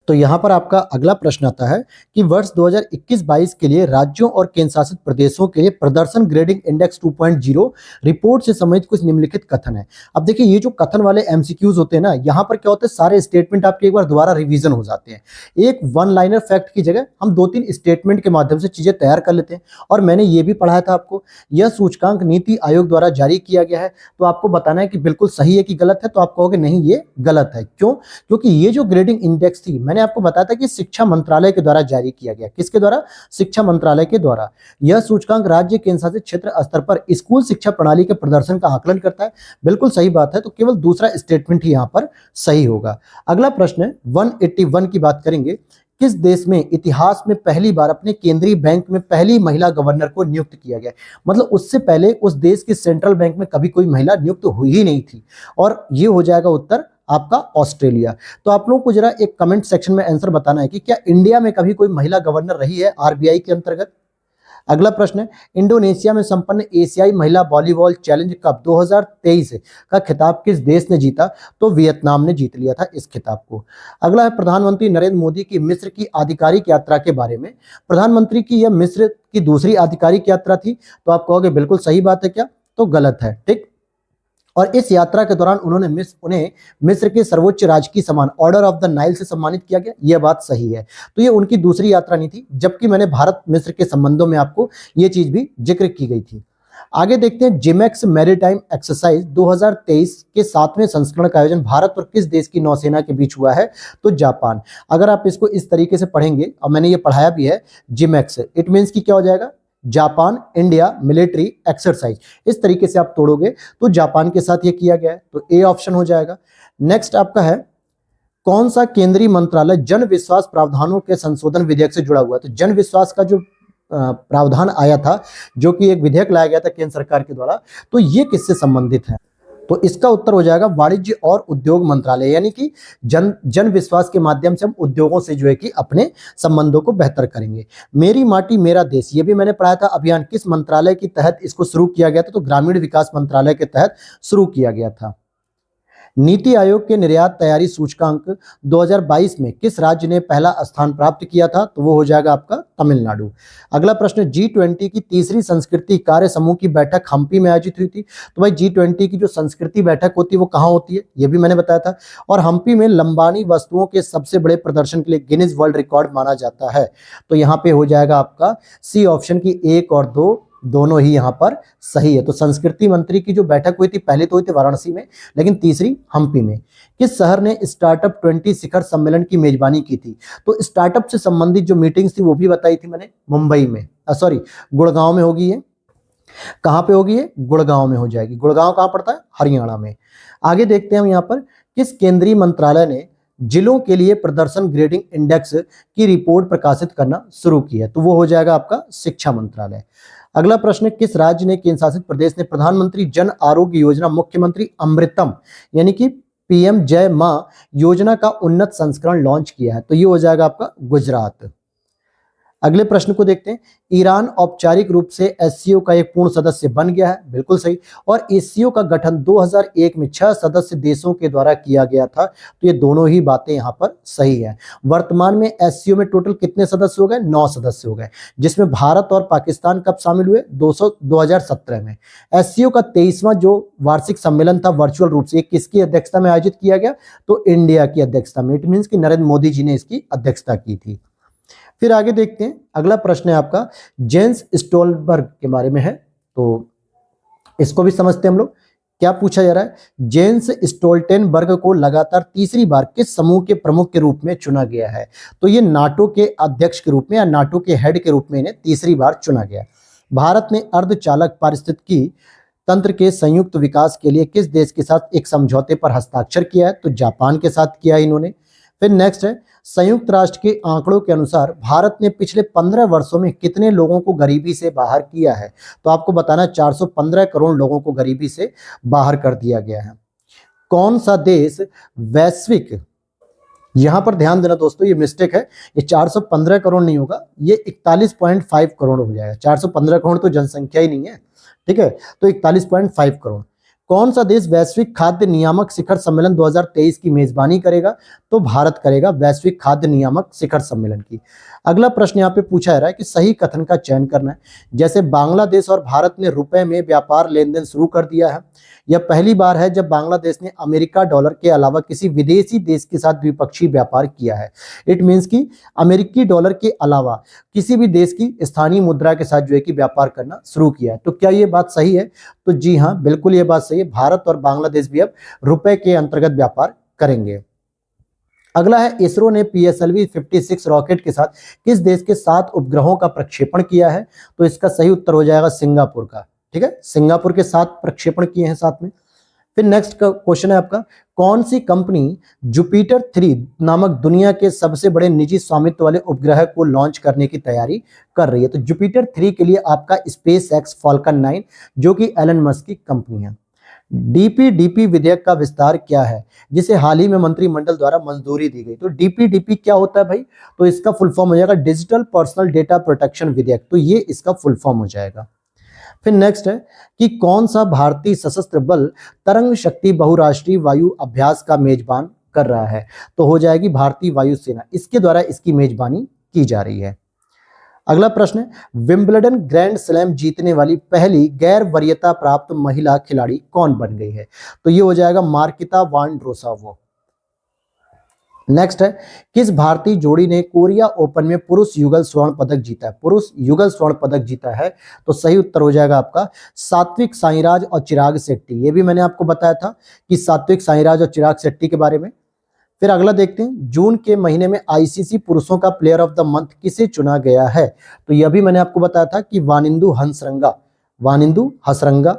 तो यहाँ पर आपका अगला प्रश्न आता है कि वर्ष 2021-22 के लिए राज्यों और केंद्र शासित प्रदेशों के लिए प्रदर्शन ग्रेडिंग इंडेक्स 2.0 रिपोर्ट से संबंधित कुछ निम्नलिखित कथन है। अब देखिए, ये जो कथन वाले एमसीक्यूज होते हैं ना, यहाँ पर क्या होता है, सारे स्टेटमेंट आपके एक बार दोबारा रिवीजन हो जाते हैं। एक वन लाइनर फैक्ट की जगह हम 2-3 स्टेटमेंट के माध्यम से चीजें तैयार कर लेते हैं। और मैंने ये भी पढ़ाया था आपको, यह सूचकांक नीति आयोग द्वारा जारी किया गया है, तो आपको बताना है कि बिल्कुल सही है कि गलत है। तो आप कहोगे नहीं ये गलत है, क्यों? क्योंकि ये जो ग्रेडिंग इंडेक्स थी, मैंने आपको बताया था कि शिक्षा मंत्रालय के द्वारा जारी किया गया। किसके द्वारा? शिक्षा मंत्रालय के द्वारा। यह सूचकांक राज्य केंद्र शासित क्षेत्र स्तर पर स्कूल शिक्षा प्रणाली के प्रदर्शन का आकलन करता है। बिल्कुल सही बात है, तो केवल दूसरा स्टेटमेंट ही यहां पर सही होगा। अगला प्रश्न है 181 की बात करेंगे। किस देश में इतिहास में पहली बार अपने केंद्रीय बैंक में पहली महिला गवर्नर को नियुक्त किया गया? मतलब उससे पहले उस देश के सेंट्रल बैंक में कभी कोई महिला नियुक्त हुई ही नहीं थी। और ये हो जाएगा उत्तर आपका ऑस्ट्रेलिया। तो आप लोगों को जरा एक कमेंट सेक्शन में आंसर बताना है कि क्या इंडिया में कभी कोई महिला गवर्नर रही है आरबीआई के अंतर्गत। अगला प्रश्न है, इंडोनेशिया में संपन्न एशियाई महिला वॉलीबॉल चैलेंज कप 2023 का खिताब किस देश ने जीता। तो वियतनाम ने जीत लिया था इस खिताब को। अगला है, प्रधानमंत्री नरेंद्र मोदी की मिस्र की आधिकारिक यात्रा के बारे में। प्रधानमंत्री की यह मिस्र की दूसरी आधिकारिक यात्रा थी। तो आप कहोगे बिल्कुल सही बात है क्या, तो गलत है। ठीक, और इस यात्रा के दौरान उन्हें मिस्र के सर्वोच्च राजकीय सम्मान ऑर्डर ऑफ द नाइल से सम्मानित किया गया। यह बात सही है। तो ये उनकी दूसरी यात्रा नहीं थी, जबकि मैंने भारत मिस्र के संबंधों में आपको ये चीज भी जिक्र की गई थी। आगे देखते हैं, जिमेक्स मैरीटाइम एक्सरसाइज 2023 के 7वें संस्करण का आयोजन भारत और किस देश की नौसेना के बीच हुआ है। तो जापान। अगर आप इसको इस तरीके से पढ़ेंगे, और मैंने ये पढ़ाया भी है, जिमेक्स इट मीन्स कि क्या हो जाएगा, जापान इंडिया मिलिट्री एक्सरसाइज। इस तरीके से आप तोड़ोगे तो जापान के साथ ये किया गया है, तो ए ऑप्शन हो जाएगा। नेक्स्ट आपका है, कौन सा केंद्रीय मंत्रालय जन विश्वास प्रावधानों के संशोधन विधेयक से जुड़ा हुआ है। तो जन विश्वास का जो प्रावधान आया था, जो कि एक विधेयक लाया गया था केंद्र सरकार के द्वारा, तो ये किससे संबंधित है। तो इसका उत्तर हो जाएगा वाणिज्य और उद्योग मंत्रालय, यानी कि जन विश्वास के माध्यम से हम उद्योगों से जो है कि अपने संबंधों को बेहतर करेंगे। मेरी माटी मेरा देश, ये भी मैंने पढ़ाया था, अभियान किस मंत्रालय के तहत इसको शुरू किया गया था। तो ग्रामीण विकास मंत्रालय के तहत शुरू किया गया था। नीति आयोग के निर्यात तैयारी सूचकांक 2022 में किस राज्य ने पहला स्थान प्राप्त किया था। तो वो हो जाएगा आपका तमिलनाडु। अगला प्रश्न, G20 की तीसरी संस्कृति कार्य समूह की बैठक हम्पी में आयोजित हुई थी। तो भाई G20 की जो संस्कृति बैठक होती है वो कहाँ होती है, ये भी मैंने बताया था। और हम्पी में लंबानी वस्तुओं के सबसे बड़े प्रदर्शन के लिए गिनीज वर्ल्ड रिकॉर्ड माना जाता है। तो यहाँ पे हो जाएगा आपका सी ऑप्शन की 1 और 2 दोनों ही यहाँ पर सही है। तो संस्कृति मंत्री की जो बैठक हुई थी, पहले तो हुई थी वाराणसी में, लेकिन तीसरी हम्पी में। किस शहर ने स्टार्टअप 20 शिखर सम्मेलन की मेजबानी की थी। तो स्टार्टअप से संबंधित जो मीटिंग्स थी वो भी बताई थी मैंने, मुंबई में, सॉरी गुड़गांव में होगी। ये कहाँ पे होगी, ये गुड़गांव में हो जाएगी। गुड़गांव कहाँ पड़ता है, हरियाणा में। आगे देखते हैं हम यहाँ पर, किस केंद्रीय मंत्रालय ने जिलों के लिए प्रदर्शन ग्रेडिंग इंडेक्स की रिपोर्ट प्रकाशित करना शुरू की है। तो वो हो जाएगा आपका शिक्षा मंत्रालय। अगला प्रश्न, किस राज्य ने केंद्र शासित प्रदेश ने प्रधानमंत्री जन आरोग्य योजना मुख्यमंत्री अमृतम यानी कि पीएम जय मां योजना का उन्नत संस्करण लॉन्च किया है। तो ये हो जाएगा आपका गुजरात। अगले प्रश्न को देखते हैं, ईरान औपचारिक रूप से एससीओ का एक पूर्ण सदस्य बन गया है। बिल्कुल सही। और एससीओ का गठन 2001 में 6 सदस्य देशों के द्वारा किया गया था। तो ये दोनों ही बातें यहाँ पर सही है। वर्तमान में एससीओ में टोटल कितने सदस्य हो गए, 9 सदस्य हो गए, जिसमें भारत और पाकिस्तान कब शामिल हुए, 2017 में। एससीओ का 23वां जो वार्षिक सम्मेलन था वर्चुअल रूप से, किसकी अध्यक्षता में आयोजित किया गया। तो इंडिया की अध्यक्षता में। इट मीन्स कि नरेंद्र मोदी जी ने इसकी अध्यक्षता की थी। फिर आगे देखते हैं, अगला प्रश्न है आपका जेंस स्टोलबर्ग के बारे में है। तो इसको भी समझते हैं हम लोग। क्या पूछा जा रहा है, जेंस स्टोल्टेनबर्ग को लगातार तीसरी बार किस समूह के प्रमुख के रूप में चुना गया है। तो ये नाटो के अध्यक्ष के रूप में या नाटो के हेड के रूप में इन्हें तीसरी बार चुना गया। भारत ने अर्धचालक पारिस्थितिकी तंत्र के संयुक्त विकास के लिए किस देश के साथ एक समझौते पर हस्ताक्षर किया है। तो जापान के साथ किया है इन्होंने। फिर नेक्स्ट है, संयुक्त राष्ट्र के आंकड़ों के अनुसार भारत ने पिछले 15 वर्षों में कितने लोगों को गरीबी से बाहर किया है। तो आपको बताना 415 करोड़ लोगों को गरीबी से बाहर कर दिया गया है। कौन सा देश वैश्विक, यहां पर ध्यान देना दोस्तों, ये मिस्टेक है, ये 415 करोड़ नहीं होगा, ये 41.5 करोड़ हो जाएगा। 415 करोड़ तो जनसंख्या ही नहीं है, ठीक है। तो 41.5 करोड़। कौन सा देश वैश्विक खाद्य नियामक शिखर सम्मेलन 2023 की मेजबानी करेगा। तो भारत करेगा वैश्विक खाद्य नियामक शिखर सम्मेलन की। अगला प्रश्न यहाँ पे पूछा जा रहा है कि सही कथन का चयन करना है। जैसे बांग्लादेश और भारत ने रुपए में व्यापार लेन देन शुरू कर दिया है। यह पहली बार है जब बांग्लादेश ने अमेरिका डॉलर के अलावा किसी विदेशी देश के साथ द्विपक्षीय व्यापार किया है। इट मीन्स कि अमेरिकी डॉलर के अलावा किसी भी देश की स्थानीय मुद्रा के साथ जो है कि व्यापार करना शुरू किया है। तो क्या ये बात सही है। तो जी हाँ, बिल्कुल ये बात सही है। भारत और बांग्लादेश भी अब रुपए के अंतर्गत व्यापार करेंगे। अगला है, इसरो ने PSLV 56 रॉकेट के साथ किस देश के 7 उपग्रहों का प्रक्षेपण किया है। तो इसका सही उत्तर हो जाएगा सिंगापुर का, ठीक है। सिंगापुर के 7 प्रक्षेपण किए हैं साथ में। फिर नेक्स्ट का क्वेश्चन है आपका, कौन सी कंपनी जुपिटर 3 नामक दुनिया के सबसे बड़े निजी स्वामित्व वाले उपग्रह को लॉन्च करने की तैयारी कर रही है। तो जुपिटर 3 के लिए आपका SpaceX Falcon 9 जो कि एलन मस्क की कंपनी है। डीपीडीपी विधेयक का विस्तार क्या है, जिसे हाल ही में मंत्रिमंडल द्वारा मंजूरी दी गई। तो डीपीडीपी क्या होता है भाई, तो इसका फुल फॉर्म हो जाएगा डिजिटल पर्सनल डेटा प्रोटेक्शन विधेयक। तो ये इसका फुल फॉर्म हो जाएगा। फिर नेक्स्ट है कि कौन सा भारतीय सशस्त्र बल तरंग शक्ति बहुराष्ट्रीय वायु अभ्यास का मेजबान कर रहा है, तो हो जाएगी भारतीय वायुसेना, इसके द्वारा इसकी मेजबानी की जा रही है। अगला प्रश्न है, विंबलडन ग्रैंड स्लैम जीतने वाली पहली गैर वरीयता प्राप्त महिला खिलाड़ी कौन बन गई है, तो ये हो जाएगा मार्किता वांड्रोसावा। नेक्स्ट है, किस भारतीय जोड़ी ने कोरिया ओपन में पुरुष युगल स्वर्ण पदक जीता है, पुरुष युगल स्वर्ण पदक जीता है, तो सही उत्तर हो जाएगा आपका सात्विक साईराज और चिराग शेट्टी। ये भी मैंने आपको बताया था कि सात्विक साईराज और चिराग शेट्टी के बारे में। फिर अगला देखते हैं, जून के महीने में आईसीसी पुरुषों का प्लेयर ऑफ द मंथ किसे चुना गया है, तो यह भी मैंने आपको बताया था कि वानिंदु हसरंगा।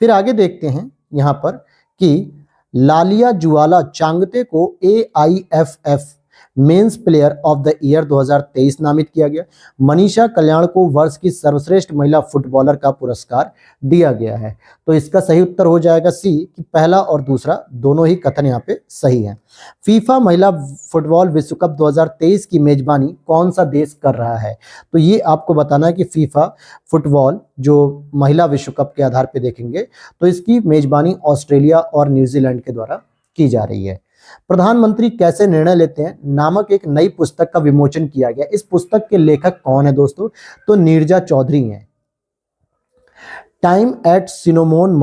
फिर आगे देखते हैं यहां पर कि लालिया जुआला चांगते को AIFF men's player of the year 2023 नामित किया गया। मनीषा कल्याण को वर्ष की सर्वश्रेष्ठ महिला फुटबॉलर का पुरस्कार दिया गया है। तो इसका सही उत्तर हो जाएगा सी, कि पहला और दूसरा दोनों ही कथन यहाँ पे सही है। फीफा महिला फुटबॉल विश्व कप 2023 की मेजबानी कौन सा देश कर रहा है, तो ये आपको बताना है कि फीफा फुटबॉल जो महिला विश्व कप के आधार पे देखेंगे तो इसकी मेजबानी ऑस्ट्रेलिया और न्यूजीलैंड के द्वारा की जा रही है। प्रधानमंत्री कैसे निर्णय लेते हैं नामक एक नई पुस्तक का विमोचन किया गया। इस पुस्तक के लेखक कौन है दोस्तों, तो नीरजा चौधरी हैं। टाइम एट सिनोमोन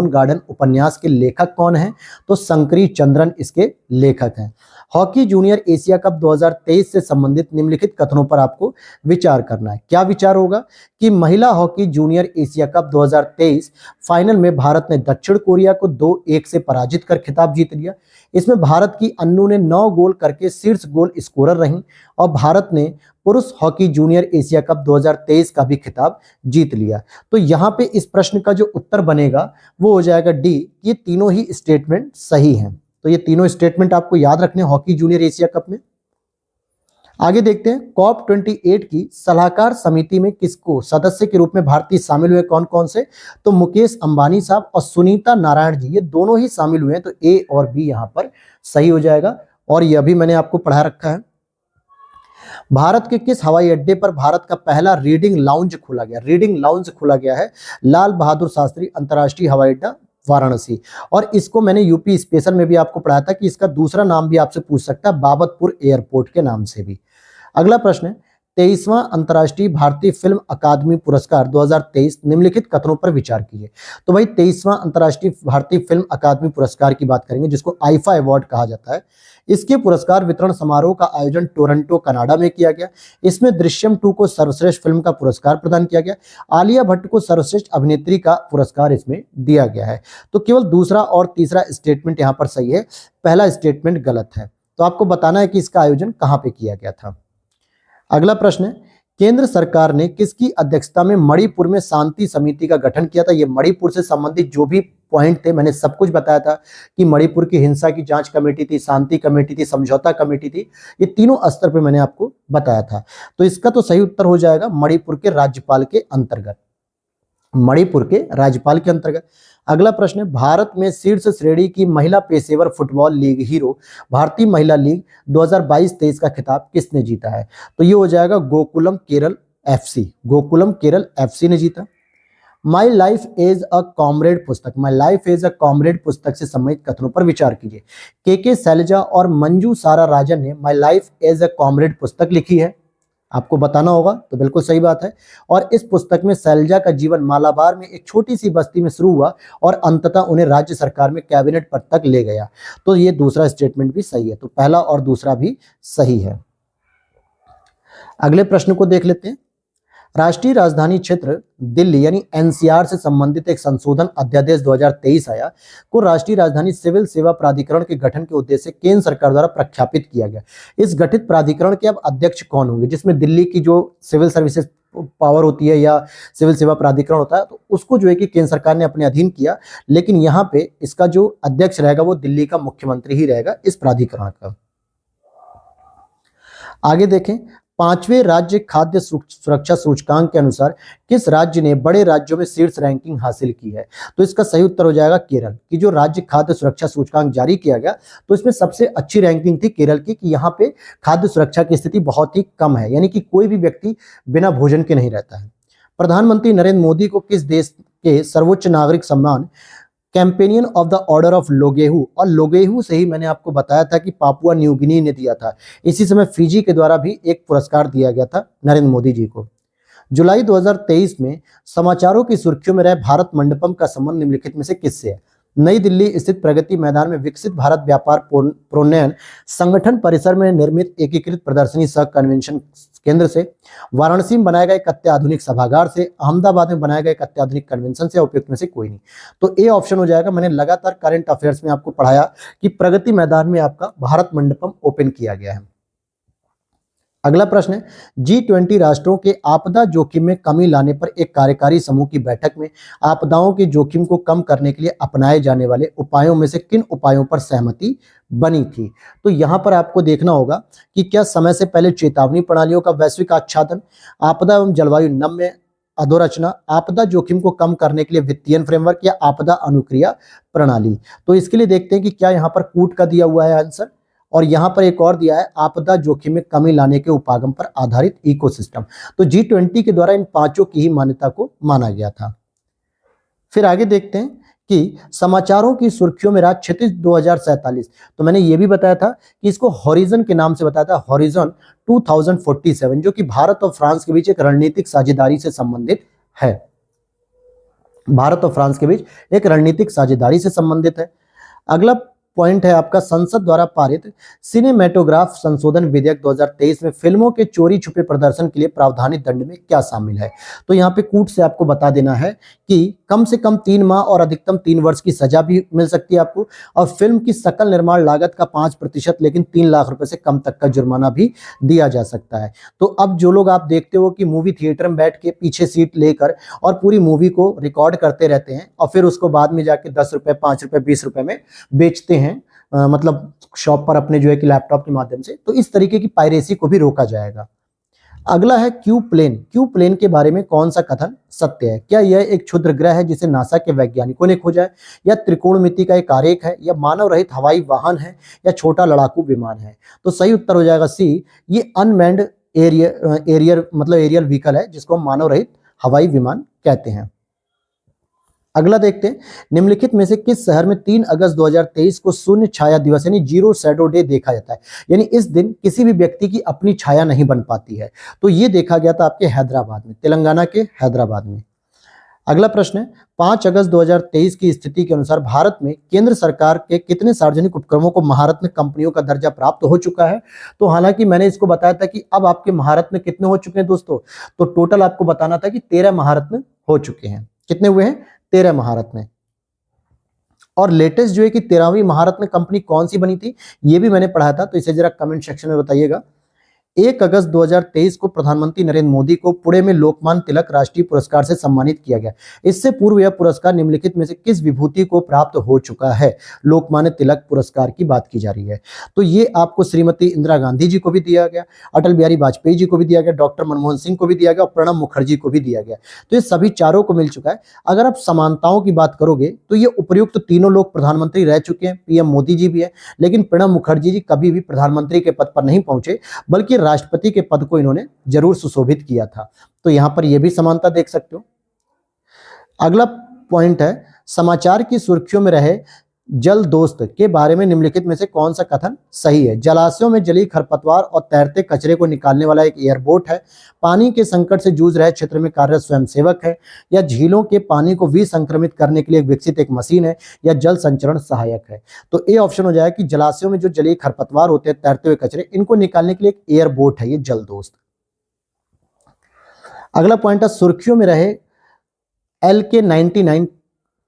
गार्डन उपन्यास के लेखक कौन हैं, तो शंकरी चंद्रन इसके लेखक हैं। हॉकी जूनियर एशिया कप 2023 से संबंधित निम्नलिखित कथनों पर आपको विचार करना है। क्या विचार होगा कि महिला hockey junior Asia cup 2023 final में भारत ने दक्षिण कोरिया को 2-1 से पराजित कर खिताब जीत लिया। इसमें भारत की अन्नू ने 9 गोल करके शीर्ष गोल स्कोरर रहीं और भारत ने पुरुष हॉकी जूनियर एशिया कप 2023 का भी खिताब जीत लिया। तो यहाँ पे इस प्रश्न का जो उत्तर बनेगा वो हो जाएगा डी, ये तीनों ही स्टेटमेंट सही हैं। तो ये तीनों स्टेटमेंट आपको याद रखने हॉकी जूनियर एशिया कप में। आगे देखते हैं, COP28 की सलाहकार समिति में किसको सदस्य के रूप में भारतीय शामिल हुए, कौन कौन से, तो मुकेश अंबानी साहब और सुनीता नारायण जी, ये दोनों ही शामिल हुए हैं। तो ए और बी यहाँ पर सही हो जाएगा। और यह भी मैंने आपको पढ़ा रखा है। भारत के किस हवाई अड्डे पर भारत का पहला रीडिंग लाउंज खुला गया है, लाल बहादुर शास्त्री अंतर्राष्ट्रीय हवाई अड्डा वाराणसी। और इसको मैंने यूपी स्पेशल में भी आपको पढ़ाया था कि इसका दूसरा नाम भी आपसे पूछ सकता है, बाबतपुर एयरपोर्ट के नाम से भी। अगला प्रश्न है, 23वां अंतर्राष्ट्रीय भारतीय फिल्म अकादमी पुरस्कार 2023 निम्नलिखित कथनों पर विचार कीजिए। तो भाई 23वां अंतर्राष्ट्रीय भारतीय फिल्म अकादमी पुरस्कार की बात करेंगे, जिसको आईफा अवार्ड कहा जाता है। इसके पुरस्कार वितरण समारोह का आयोजन टोरंटो कनाडा में किया गया। इसमें दृश्यम 2 को सर्वश्रेष्ठ फिल्म का पुरस्कार प्रदान किया गया। आलिया भट्ट को सर्वश्रेष्ठ अभिनेत्री का पुरस्कार इसमें दिया गया है। तो केवल दूसरा और तीसरा स्टेटमेंट यहाँ पर सही है, पहला स्टेटमेंट गलत है। तो आपको बताना है कि इसका आयोजन कहाँ पे किया गया था। अगला प्रश्न है, केंद्र सरकार ने किसकी अध्यक्षता में मणिपुर में शांति समिति का गठन किया था। ये मणिपुर से संबंधित जो भी पॉइंट थे मैंने सब कुछ बताया था कि मणिपुर की हिंसा की जांच कमेटी थी, शांति कमेटी थी, समझौता कमेटी थी, ये तीनों स्तर पे मैंने आपको बताया था। तो इसका तो सही उत्तर हो जाएगा मणिपुर के राज्यपाल के अंतर्गत। अगला प्रश्न है, भारत में शीर्ष श्रेणी की महिला पेशेवर फुटबॉल लीग हीरो भारतीय महिला लीग 2022-23 का खिताब किसने जीता है, तो ये हो जाएगा गोकुलम केरल एफसी ने जीता। My life as a comrade पुस्तक से संबंधित कथनों पर विचार कीजिए। के शैलजा और मंजू सारा राजन ने my life as a comrade पुस्तक लिखी है, आपको बताना होगा। तो बिल्कुल सही बात है। और इस पुस्तक में शैलजा का जीवन मालाबार में एक छोटी सी बस्ती में शुरू हुआ और अंततः उन्हें राज्य सरकार में कैबिनेट पद तक ले गया। तो ये दूसरा स्टेटमेंट भी सही है। तो पहला और दूसरा भी सही है। अगले प्रश्न को देख लेते हैं। राष्ट्रीय राजधानी क्षेत्र दिल्ली यानी एनसीआर से संबंधित एक संशोधन अध्यादेश 2023 आया को राष्ट्रीय राजधानी सिविल सेवा प्राधिकरण के गठन के उद्देश्य से केंद्र सरकार द्वारा प्रख्यापित किया गया। इस गठित प्राधिकरण के अब अध्यक्ष कौन होंगे, जिसमें दिल्ली की जो सिविल सर्विसेज पावर होती है या सिविल सेवा प्राधिकरण होता है, तो उसको जो है कि केंद्र सरकार ने अपने अधीन किया। लेकिन यहाँ पे इसका जो अध्यक्ष रहेगा वो दिल्ली का मुख्यमंत्री ही रहेगा इस प्राधिकरण का। आगे देखें, पांचवें राज्य खाद्य सुरक्षा सूचकांक के अनुसार किस राज्य ने बड़े राज्यों में शीर्ष रैंकिंग हासिल की है? तो इसका सही उत्तर हो जाएगा केरल की। जो राज्य खाद्य सुरक्षा सूचकांक जारी किया गया तो इसमें सबसे अच्छी रैंकिंग थी केरल की, कि यहाँ पे खाद्य सुरक्षा की स्थिति बहुत ही कम है, यानी कि कोई भी व्यक्ति बिना भोजन के नहीं रहता है। प्रधानमंत्री नरेंद्र मोदी को किस देश के सर्वोच्च नागरिक सम्मान companion of the order of Logohu, और लोगेहू से ही मैंने आपको बताया था कि पापुआ न्यू गिनी ने दिया था, इसी समय फिजी के द्वारा भी एक पुरस्कार दिया गया था नरेंद्र मोदी जी को। जुलाई 2023 में समाचारों की सुर्खियों में रहे भारत मंडपम का संबंध निम्नलिखित में से किससे है? नई दिल्ली स्थित प्रगति मैदान में विकसित भारत व्यापार प्रोन्नयन संगठन परिसर में निर्मित एकीकृत प्रदर्शनी सह कन्वेंशन केंद्र से, वाराणसी में बनाया गया एक अत्याधुनिक सभागार से, अहमदाबाद में बनाया गया एक अत्याधुनिक कन्वेंशन से, उपयुक्त में से कोई नहीं। तो ए ऑप्शन हो जाएगा। मैंने लगातार करंट अफेयर्स में आपको पढ़ाया कि प्रगति मैदान में आपका भारत मंडपम ओपन किया गया है। अगला प्रश्न है, G20 राष्ट्रों के आपदा जोखिम में कमी लाने पर एक कार्यकारी समूह की बैठक में आपदाओं के जोखिम को कम करने के लिए अपनाए जाने वाले उपायों में से किन उपायों पर सहमति बनी थी? तो यहां पर आपको देखना होगा कि क्या समय से पहले चेतावनी प्रणालियों का वैश्विक आच्छादन, आपदा एवं जलवायु नम्य अधोरचना, आपदा जोखिम को कम करने के लिए वित्तीय फ्रेमवर्क, या आपदा अनुक्रिया प्रणाली। तो इसके लिए देखते हैं कि क्या यहाँ पर कूट का दिया हुआ है आंसर, और यहां पर एक और दिया है आपदा जोखिम में कमी लाने के उपागम पर आधारित इकोसिस्टम। तो G20 के द्वारा इन पांचों की ही मान्यता को माना गया था। फिर आगे देखते हैं कि समाचारों की सुर्खियों में रहा क्षितिज 2047। तो मैंने ये भी बताया था कि इसको हॉरिजन के नाम से बताया था, हॉरिजन 2047, जो कि भारत और फ्रांस के बीच एक रणनीतिक साझेदारी से संबंधित है। भारत और फ्रांस के बीच एक रणनीतिक साझेदारी से संबंधित है। अगला पॉइंट है आपका, संसद द्वारा पारित सिनेमेटोग्राफ संशोधन विधेयक 2023 में फिल्मों के चोरी छुपे प्रदर्शन के लिए प्रावधानित दंड में क्या शामिल है? तो यहाँ पे कूट से आपको बता देना है कि कम से कम 3 माह और अधिकतम 3 वर्ष की सजा भी मिल सकती है आपको, और फिल्म की सकल निर्माण लागत का 5% लेकिन 3 लाख रुपए से कम तक का जुर्माना भी दिया जा सकता है। तो अब जो लोग आप देखते हो कि मूवी थिएटर में बैठ के पीछे सीट लेकर और पूरी मूवी को रिकॉर्ड करते रहते हैं और फिर उसको बाद में जाके 10 रुपए, 5 रुपए, 20 रुपए में बेचते हैं, मतलब शॉप पर अपने जो है कि लैपटॉप के माध्यम से, तो इस तरीके की पायरेसी को भी रोका जाएगा। अगला है क्यू प्लेन। क्यू प्लेन के बारे में कौन सा कथन सत्य है? क्या यह एक क्षुद्र ग्रह है जिसे नासा के वैज्ञानिकों ने खोजा है, या त्रिकोणमिति का एक आरेख है, या मानव रहित हवाई वाहन है, या छोटा लड़ाकू विमान है? तो सही उत्तर हो जाएगा सी, ये अनमैन्ड एरियल व्हीकल है, जिसको हम मानव रहित हवाई विमान कहते हैं। अगला देखते हैं, निम्नलिखित में से किस शहर में 3 अगस्त 2023 को शून्य छाया दिवस यानी जीरो शैडो डे देखा जाता है? यानी इस दिन किसी भी व्यक्ति की अपनी छाया नहीं बन पाती है। तो ये देखा गया था आपके हैदराबाद में, तेलंगाना के हैदराबाद में। अगला प्रश्न है, 5 अगस्त 2023 की स्थिति के अनुसार भारत में केंद्र सरकार के कितने सार्वजनिक उपक्रमों को महारत्न कंपनियों का दर्जा प्राप्त हो चुका है? तो हालांकि मैंने इसको बताया था कि अब आपके महारत्न कितने हो चुके हैं दोस्तों, तो टोटल आपको बताना था कि 13 महारत्न हो चुके हैं। कितने हुए हैं? 13 महारत्न। और लेटेस्ट जो है कि 13वीं महारत्न कंपनी कौन सी बनी थी, ये भी मैंने पढ़ा था, तो इसे जरा कमेंट सेक्शन में बताइएगा। 1 अगस्त 2023 को प्रधानमंत्री नरेंद्र मोदी को पुणे में लोकमान्य तिलक राष्ट्रीय पुरस्कार से सम्मानित किया गया। इससे पूर्व यह पुरस्कार निम्नलिखित में से किस विभूति को प्राप्त हो चुका है? लोकमान्य तिलक पुरस्कार की बात की जा रही है। तो ये आपको श्रीमती इंदिरा गांधी जी को भी दिया गया, अटल बिहारी वाजपेयी जी को भी दिया गया, डॉक्टर मनमोहन सिंह को भी दिया गया और प्रणब मुखर्जी को भी दिया गया। तो ये सभी चारों को मिल चुका है। अगर आप समानताओं की बात करोगे तो ये उपर्युक्त तीनों लोग प्रधानमंत्री रह चुके हैं, पीएम मोदी जी भी है, लेकिन प्रणब मुखर्जी जी कभी भी प्रधानमंत्री के पद पर नहीं पहुंचे, बल्कि राष्ट्रपति के पद को इन्होंने जरूर सुशोभित किया था। तो यहां पर यह भी समानता देख सकते हो। अगला पॉइंट है, समाचार की सुर्खियों में रहे जल दोस्त के बारे में निम्नलिखित में से कौन सा कथन सही है? जलाशयों में जलीय खरपतवार और तैरते कचरे को निकालने वाला एक एयरबोट है, पानी के संकट से जूझ रहे क्षेत्र में कार्यरत स्वयंसेवक है, या झीलों के पानी को विसंक्रमित करने के लिए विकसित एक मशीन है, या जल संचरण सहायक है? तो ए ऑप्शन हो जाएगा कि जलाशयों में जो जलीय खरपतवार होते हैं, तैरते हुए कचरे, इनको निकालने के लिए एक एयरबोट है ये जल दोस्त। अगला पॉइंट है, सुर्खियों में रहे LK99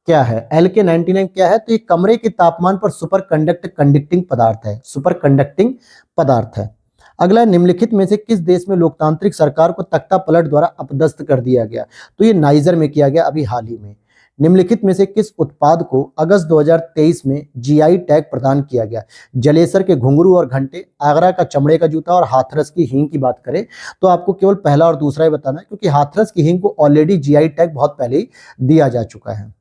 क्या है? LK99 क्या है? तो ये कमरे के तापमान पर सुपर कंडक्टिंग पदार्थ है, सुपर कंडक्टिंग पदार्थ है। अगला, निम्नलिखित में से किस देश में लोकतांत्रिक सरकार को तख्ता पलट द्वारा अपदस्थ कर दिया गया? तो ये नाइजर में किया गया अभी हाल ही में। निम्नलिखित में से किस उत्पाद को अगस्त 2023 में जीआई टैग प्रदान किया गया? जलेसर के घुंघरू और घंटे, आगरा का चमड़े का जूता और हाथरस की हींग की बात करें तो आपको केवल पहला और दूसरा ही बताना है, क्योंकि हाथरस की हींग को ऑलरेडी जीआई टैग बहुत पहले ही दिया जा चुका है।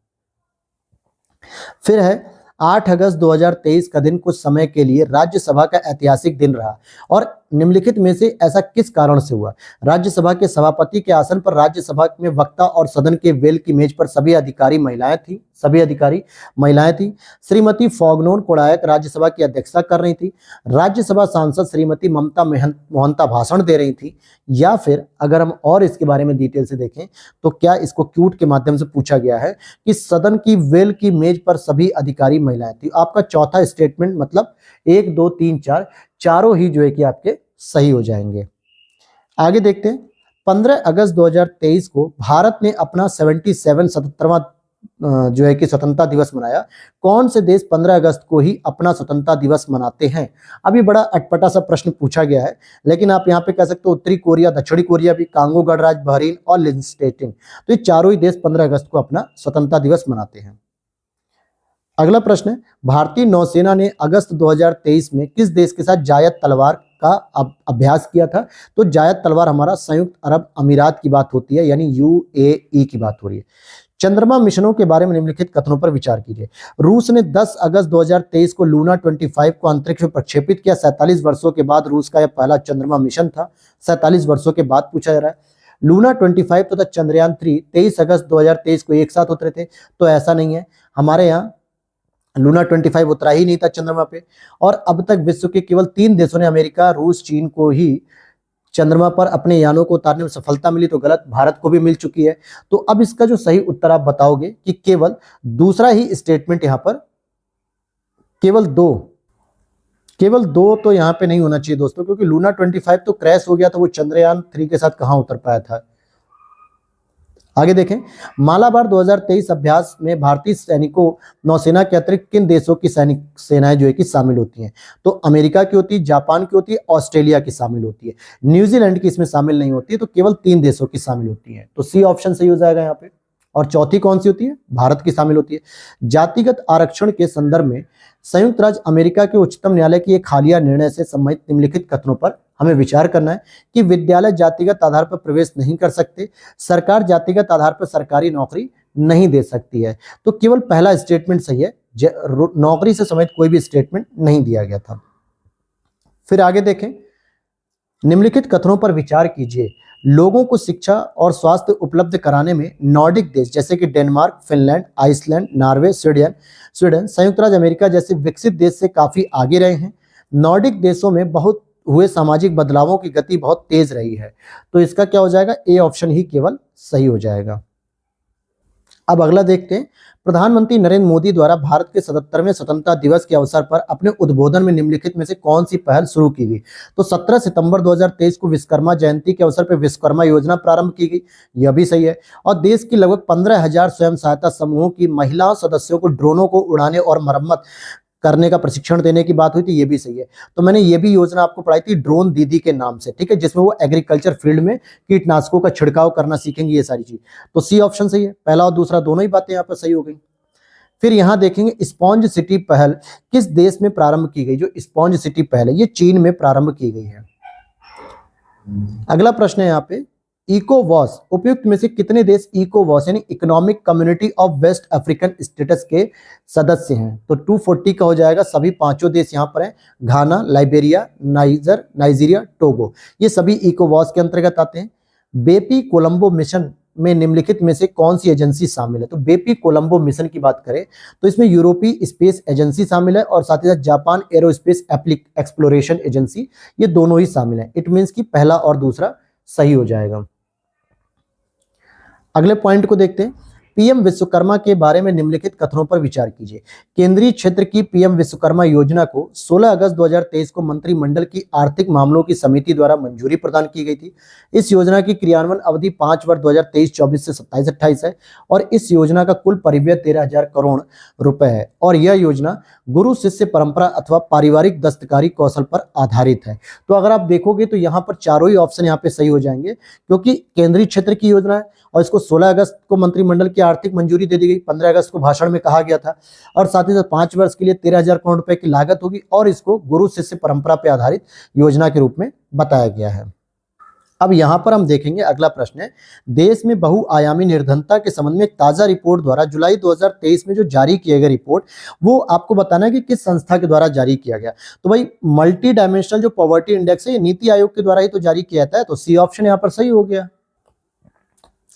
फिर है 8 अगस्त 2023 का दिन कुछ समय के लिए राज्यसभा का ऐतिहासिक दिन रहा और निम्नलिखित में से ऐसा किस कारण से हुआ? राज्यसभा के सभापति के आसन पर राज्यसभा में वक्ता और सदन के वेल की मेज पर सभी अधिकारी महिलाएं थी। श्रीमती फॉगनोन कोड़ायक राज्यसभा की अध्यक्षता कर रही थी। राज्यसभा सांसद श्रीमती ममता मोहंता भाषण दे रही थी, या फिर अगर हम और इसके बारे में डिटेल से देखें तो क्या इसको क्यूट के माध्यम से पूछा गया है कि सदन की वेल की मेज पर सभी अधिकारी महिलाएं थी। आपका चौथा स्टेटमेंट मतलब 1 2 3 4 चारों ही जो है कि आपके सही हो जाएंगे। आगे देखते हैं, 15 अगस्त 2023 को भारत ने अपना 77वां जो है कि स्वतंत्रता दिवस मनाया। कौन से देश 15 अगस्त को ही अपना स्वतंत्रता दिवस मनाते हैं? अभी बड़ा अटपटा सा प्रश्न पूछा गया है, लेकिन आप यहाँ पे कह सकते हो उत्तरी कोरिया, दक्षिणी कोरिया भी, कांगो गणराज्य, बहरीन और लिechtenstein। तो ये चारों ही देश 15 अगस्त को अपना स्वतंत्रता दिवस मनाते हैं। अगला प्रश्न है, भारतीय नौसेना ने अगस्त 2023 में किस देश के साथ जायद तलवार का अभ्यास किया था? तो जायद तलवार हमारा संयुक्त अरब अमीरात की बात होती है, यानी यूएई की बात हो रही है। चंद्रमा मिशनों के बारे में निम्नलिखित कथनों पर विचार कीजिए। रूस ने 10 अगस्त 2023 को लूना 25 को अंतरिक्ष में प्रक्षेपित किया। 47 वर्षों के बाद रूस का यह पहला चंद्रमा मिशन था। 47 वर्षों के बाद पूछा जा रहा है। लूना 25 तथा चंद्रयान 3 23 अगस्त 2023 को एक साथ उतरे थे, तो ऐसा नहीं है। हमारे यहाँ लूना 25 उतरा ही नहीं था चंद्रमा पे, और अब तक विश्व के केवल 3 देशों ने, अमेरिका, रूस, चीन को ही चंद्रमा पर अपने यानों को उतारने में सफलता मिली, तो गलत, भारत को भी मिल चुकी है। तो अब इसका जो सही उत्तर आप बताओगे कि केवल दूसरा ही स्टेटमेंट यहां पर, केवल दो तो यहां पे नहीं होना चाहिए दोस्तों, क्योंकि लूना 25 तो क्रैश हो गया था, वो चंद्रयान 3 के साथ कहां उतर पाया था। आगे देखें, मालाबार 2023 अभ्यास में भारतीय सैनिकों नौसेना के अतिरिक्त किन देशों की सेनाएं जो है कि शामिल होती हैं? तो अमेरिका की होती है, जापान की होती है, ऑस्ट्रेलिया की शामिल होती है, न्यूजीलैंड की इसमें शामिल नहीं होती है। तो केवल 3 देशों की शामिल होती है, तो सी ऑप्शन सही हो जाएगा यहाँ पे। और चौथी कौन सी होती है? भारत की शामिल होती है। जातिगत आरक्षण के संदर्भ में संयुक्त राज्य अमेरिका के उच्चतम न्यायालय की एक हालिया निर्णय से संबंधित निम्नलिखित कथनों पर हमें विचार करना है कि विद्यालय जातिगत आधार पर प्रवेश नहीं कर सकते, सरकार जातिगत आधार पर सरकारी नौकरी नहीं दे सकती है। तो केवल पहला स्टेटमेंट सही है, नौकरी से संबंधित कोई भी स्टेटमेंट नहीं दिया गया था। फिर आगे देखें, निम्नलिखित कथनों पर विचार कीजिए। लोगों को शिक्षा और स्वास्थ्य उपलब्ध कराने में नॉर्डिक देश जैसे कि Denmark, Finland, Iceland, Norway, Sweden, संयुक्त राज्य अमेरिका जैसे विकसित देश से काफी आगे रहे हैं। नॉर्डिक देशों में बहुत हुए सामाजिक बदलावों की गति बहुत तेज रही है। तो इसका क्या हो जाएगा? ए ऑप्शन ही केवल सही हो जाएगा। अब अगला देखते हैं, प्रधानमंत्री नरेंद्र मोदी द्वारा भारत के 77वें स्वतंत्रता दिवस के अवसर पर अपने उद्बोधन में निम्नलिखित में से कौन सी पहल शुरू की गई? तो 17 सितंबर 2023 को विश्वकर्मा जयंती के अवसर पर विश्वकर्मा योजना प्रारंभ की गई, यह भी सही है। और देश की लगभग 15,000 स्वयं सहायता समूहों की महिला सदस्यों को ड्रोनों को उड़ाने और मरम्मत करने का प्रशिक्षण देने की बात हुई थी, ये भी सही है। तो मैंने ये भी योजना आपको पढ़ाई थी ड्रोन दीदी के नाम से, ठीक है, जिसमें वो एग्रीकल्चर फील्ड में कीटनाशकों का छिड़काव करना सीखेंगे, ये सारी चीज। तो सी ऑप्शन सही है, पहला और दूसरा दोनों ही बातें यहाँ पर सही हो गई। फिर यहां देखेंगे, स्पॉन्ज सिटी पहल किस देश में प्रारंभ की गई? जो स्पॉन्ज सिटी पहल है ये चीन में प्रारंभ की गई है। अगला प्रश्न है यहाँ पे, इकोवॉस उपयुक्त में से कितने देश इकोवॉस यानी economic community of west African states के सदस्य हैं? तो 240 का हो जाएगा। सभी 5 देश यहाँ पर हैं, घाना, लाइबेरिया, नाइजीरिया, टोगो, ये सभी इकोवॉस के अंतर्गत आते हैं। बेपी कोलंबो मिशन में निम्नलिखित में से कौन सी एजेंसी शामिल है? तो बेपी कोलंबो मिशन की बात करें तो इसमें यूरोपीय स्पेस एजेंसी शामिल है और साथ ही साथ जापान एरोस्पेस एक्सप्लोरेशन एजेंसी, ये दोनों ही शामिल है। इट मीन्स कि पहला और दूसरा सही हो जाएगा। अगले पॉइंट को देखते हैं, पीएम विश्वकर्मा के बारे में निम्नलिखित कथनों पर विचार कीजिए। केंद्रीय क्षेत्र की पीएम विश्वकर्मा योजना को 16 अगस्त 2023 को मंत्रिमंडल की आर्थिक मामलों की समिति द्वारा मंजूरी प्रदान की गई थी। इस योजना की क्रियान्वयन अवधि 5 वर्ष 2023-24 से 27-28 है और इस योजना का कुल परिव्यय 13,000 करोड़ रुपए है और यह योजना गुरु शिष्य परंपरा अथवा पारिवारिक दस्तकारी कौशल पर आधारित है। तो अगर आप देखोगे तो यहाँ पर चारों ही ऑप्शन यहाँ पे सही हो जाएंगे, क्योंकि केंद्रीय क्षेत्र की योजना है और इसको 16 अगस्त को मंत्रिमंडल की आर्थिक मंजूरी दे दी गई, 15 अगस्त को भाषण में कहा गया था। और साथ ही साथ 5 वर्ष के लिए 13,000 करोड़ रुपए की लागत होगी और इसको गुरु शिष्य परंपरा पर आधारित योजना के रूप में बताया गया है। अब यहां पर हम देखेंगे, अगला प्रश्न है, देश में बहुआयामी निर्धनता के संबंध में एक ताजा रिपोर्ट द्वारा जुलाई 2023 में जो जारी किया गया रिपोर्ट, वो आपको बताना है कि किस संस्था के द्वारा जारी किया गया। तो भाई मल्टी डायमेंशनल जो पॉवर्टी इंडेक्स है, ये नीति आयोग के द्वारा ही तो जारी किया जाता है, तो सी ऑप्शन यहाँ पर सही हो गया।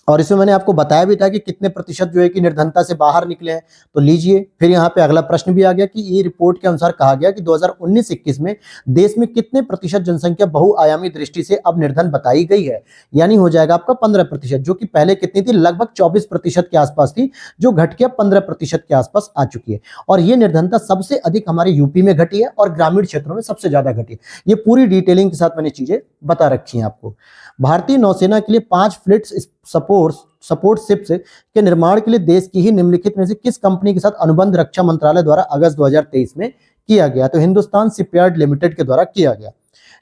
और इसमें मैंने आपको बताया भी था कि कितने प्रतिशत जो है कि निर्धनता से बाहर निकले हैं, तो लीजिए। फिर यहाँ पे अगला प्रश्न भी आ गया कि ये रिपोर्ट के अनुसार कहा गया कि 2019-21 में देश में कितने प्रतिशत जनसंख्या बहुआयामी दृष्टि से अब निर्धन बताई गई है। यानी हो जाएगा आपका 15%, जो कि पहले कितनी थी, लगभग 24% के आसपास थी, जो घट के 15% के आसपास आ चुकी है। और ये निर्धनता सबसे अधिक हमारे यूपी में घटी है और ग्रामीण क्षेत्रों में सबसे ज्यादा घटी है। ये पूरी डिटेलिंग के साथ मैंने चीजें बता रखी हैं आपको। भारतीय नौसेना के लिए 5 फ्लीट सपोर्ट शिप्स के निर्माण के लिए देश की ही निम्नलिखित में से किस कंपनी के साथ अनुबंध रक्षा मंत्रालय द्वारा अगस्त 2023 में किया गया। तो हिंदुस्तान शिपयार्ड लिमिटेड के द्वारा किया गया।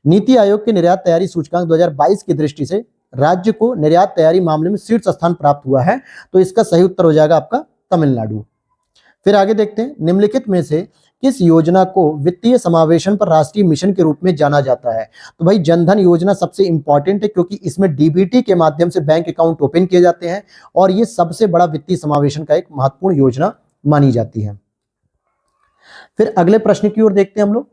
नीति आयोग के निर्यात तैयारी सूचकांक 2022 की दृष्टि से राज्य को निर्यात तैयारी मामले में शीर्ष स्थान प्राप्त हुआ है, तो इसका सही उत्तर हो जाएगा आपका तमिलनाडु। फिर आगे देखते हैं, निम्नलिखित में से किस योजना को वित्तीय समावेशन पर राष्ट्रीय मिशन के रूप में जाना जाता है। तो भाई जनधन योजना सबसे इंपॉर्टेंट है, क्योंकि इसमें डीबीटी के माध्यम से बैंक अकाउंट ओपन किए जाते हैं और ये सबसे बड़ा वित्तीय समावेशन का एक महत्वपूर्ण योजना मानी जाती है। फिर अगले प्रश्न की ओर देखते हैं हम लोग।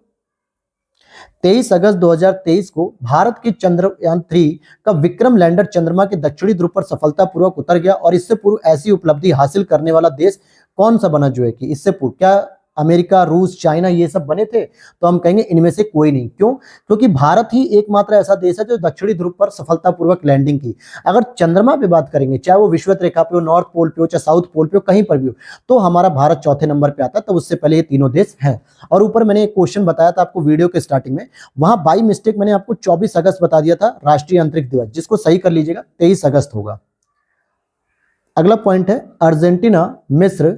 23 अगस्त 2023 को भारत के चंद्रयान 3 का विक्रम लैंडर चंद्रमा के दक्षिणी ध्रुव पर सफलतापूर्वक उतर गया। और इससे पूर्व ऐसी उपलब्धि हासिल करने वाला देश कौन सा बना जो है कि इससे पूर्व, क्या अमेरिका, रूस, चाइना ये सब बने थे? तो हम कहेंगे इनमें से कोई नहीं। क्यों? क्योंकि भारत ही एकमात्र ऐसा देश है जो दक्षिणी ध्रुव पर सफलतापूर्वक लैंडिंग की। अगर चंद्रमा पे बात करेंगे, चाहे वो विषुवत रेखा पे हो, नॉर्थ पोल पे हो, चाहे साउथ पोल पे हो, कहीं पर भी हो, तो हमारा भारत चौथे नंबर पे आता है। तो उससे पहले ये तीनों देश हैं। और ऊपर मैंने एक क्वेश्चन बताया था आपको वीडियो के स्टार्टिंग में, वहां बाई मिस्टेक मैंने आपको 24 अगस्त बता दिया था राष्ट्रीय अंतरिक्ष दिवस, जिसको सही कर लीजिएगा, 23 अगस्त होगा। अगला पॉइंट है, अर्जेंटीना, मिस्र,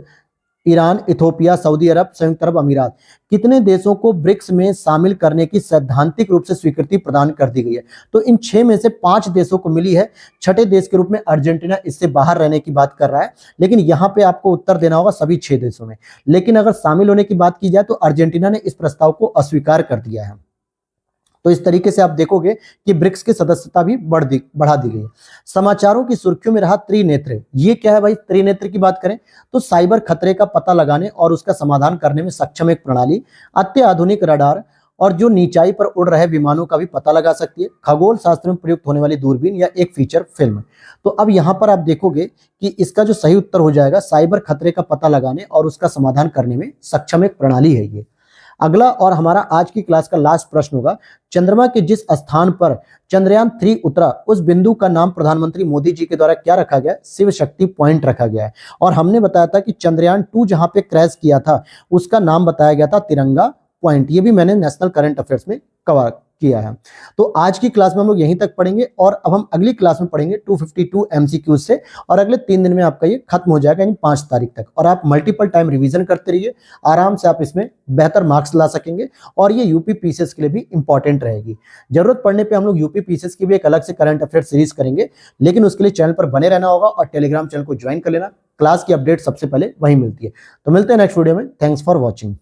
ईरान, इथोपिया, सऊदी अरब, संयुक्त अरब अमीरात, कितने देशों को ब्रिक्स में शामिल करने की सैद्धांतिक रूप से स्वीकृति प्रदान कर दी गई है? तो इन 6 में से 5 देशों को मिली है। छठे देश के रूप में अर्जेंटीना इससे बाहर रहने की बात कर रहा है, लेकिन यहां पे आपको उत्तर देना होगा सभी 6 देशों में। लेकिन अगर शामिल होने की बात की जाए तो अर्जेंटीना ने इस प्रस्ताव को अस्वीकार कर दिया है। तो इस तरीके से आप देखोगे कि ब्रिक्स की सदस्यता भी बढ़ा दी गई है। समाचारों की सुर्खियों में रहा त्रिनेत्र, ये क्या है भाई? त्रिनेत्र की बात करें तो साइबर खतरे का पता लगाने और उसका समाधान करने में सक्षम एक प्रणाली, अत्याधुनिक रडार और जो नीचाई पर उड़ रहे विमानों का भी पता लगा सकती है, खगोल शास्त्र में प्रयुक्त होने वाली दूरबीन या एक फीचर फिल्म। तो अब यहां पर आप देखोगे कि इसका जो सही उत्तर हो जाएगा, साइबर खतरे का पता लगाने और उसका समाधान करने में सक्षम एक प्रणाली है ये। अगला और हमारा आज की क्लास का लास्ट प्रश्न होगा, चंद्रमा के जिस स्थान पर चंद्रयान 3 उतरा उस बिंदु का नाम प्रधानमंत्री मोदी जी के द्वारा क्या रखा गया? शिव शक्ति पॉइंट रखा गया है। और हमने बताया था कि चंद्रयान 2 जहां पे क्रैश किया था उसका नाम बताया गया था तिरंगा पॉइंट। ये भी मैंने नेशनल करंट अफेयर्स में कवर किया है। तो आज की क्लास में हम लोग यहीं तक पढ़ेंगे और अब हम अगली क्लास में पढ़ेंगे 252 MCQs से, और अगले 3 दिन में आपका ये खत्म हो जाएगा, यानी 5 तारीख तक। और आप मल्टीपल टाइम रिवीजन करते रहिए, आराम से आप इसमें बेहतर मार्क्स ला सकेंगे और ये यूपी पीसीएस के लिए भी इंपॉर्टेंट रहेगी। जरूरत पड़ने पर हम लोग यूपी पीसीएस की भी एक अलग से करंट अफेयर सीरीज करेंगे, लेकिन उसके लिए चैनल पर बने रहना होगा और टेलीग्राम चैनल को ज्वाइन कर लेना। क्लास की अपडेट सबसे पहले वहीं मिलती है। तो मिलते हैं नेक्स्ट वीडियो में। Thanks for watching.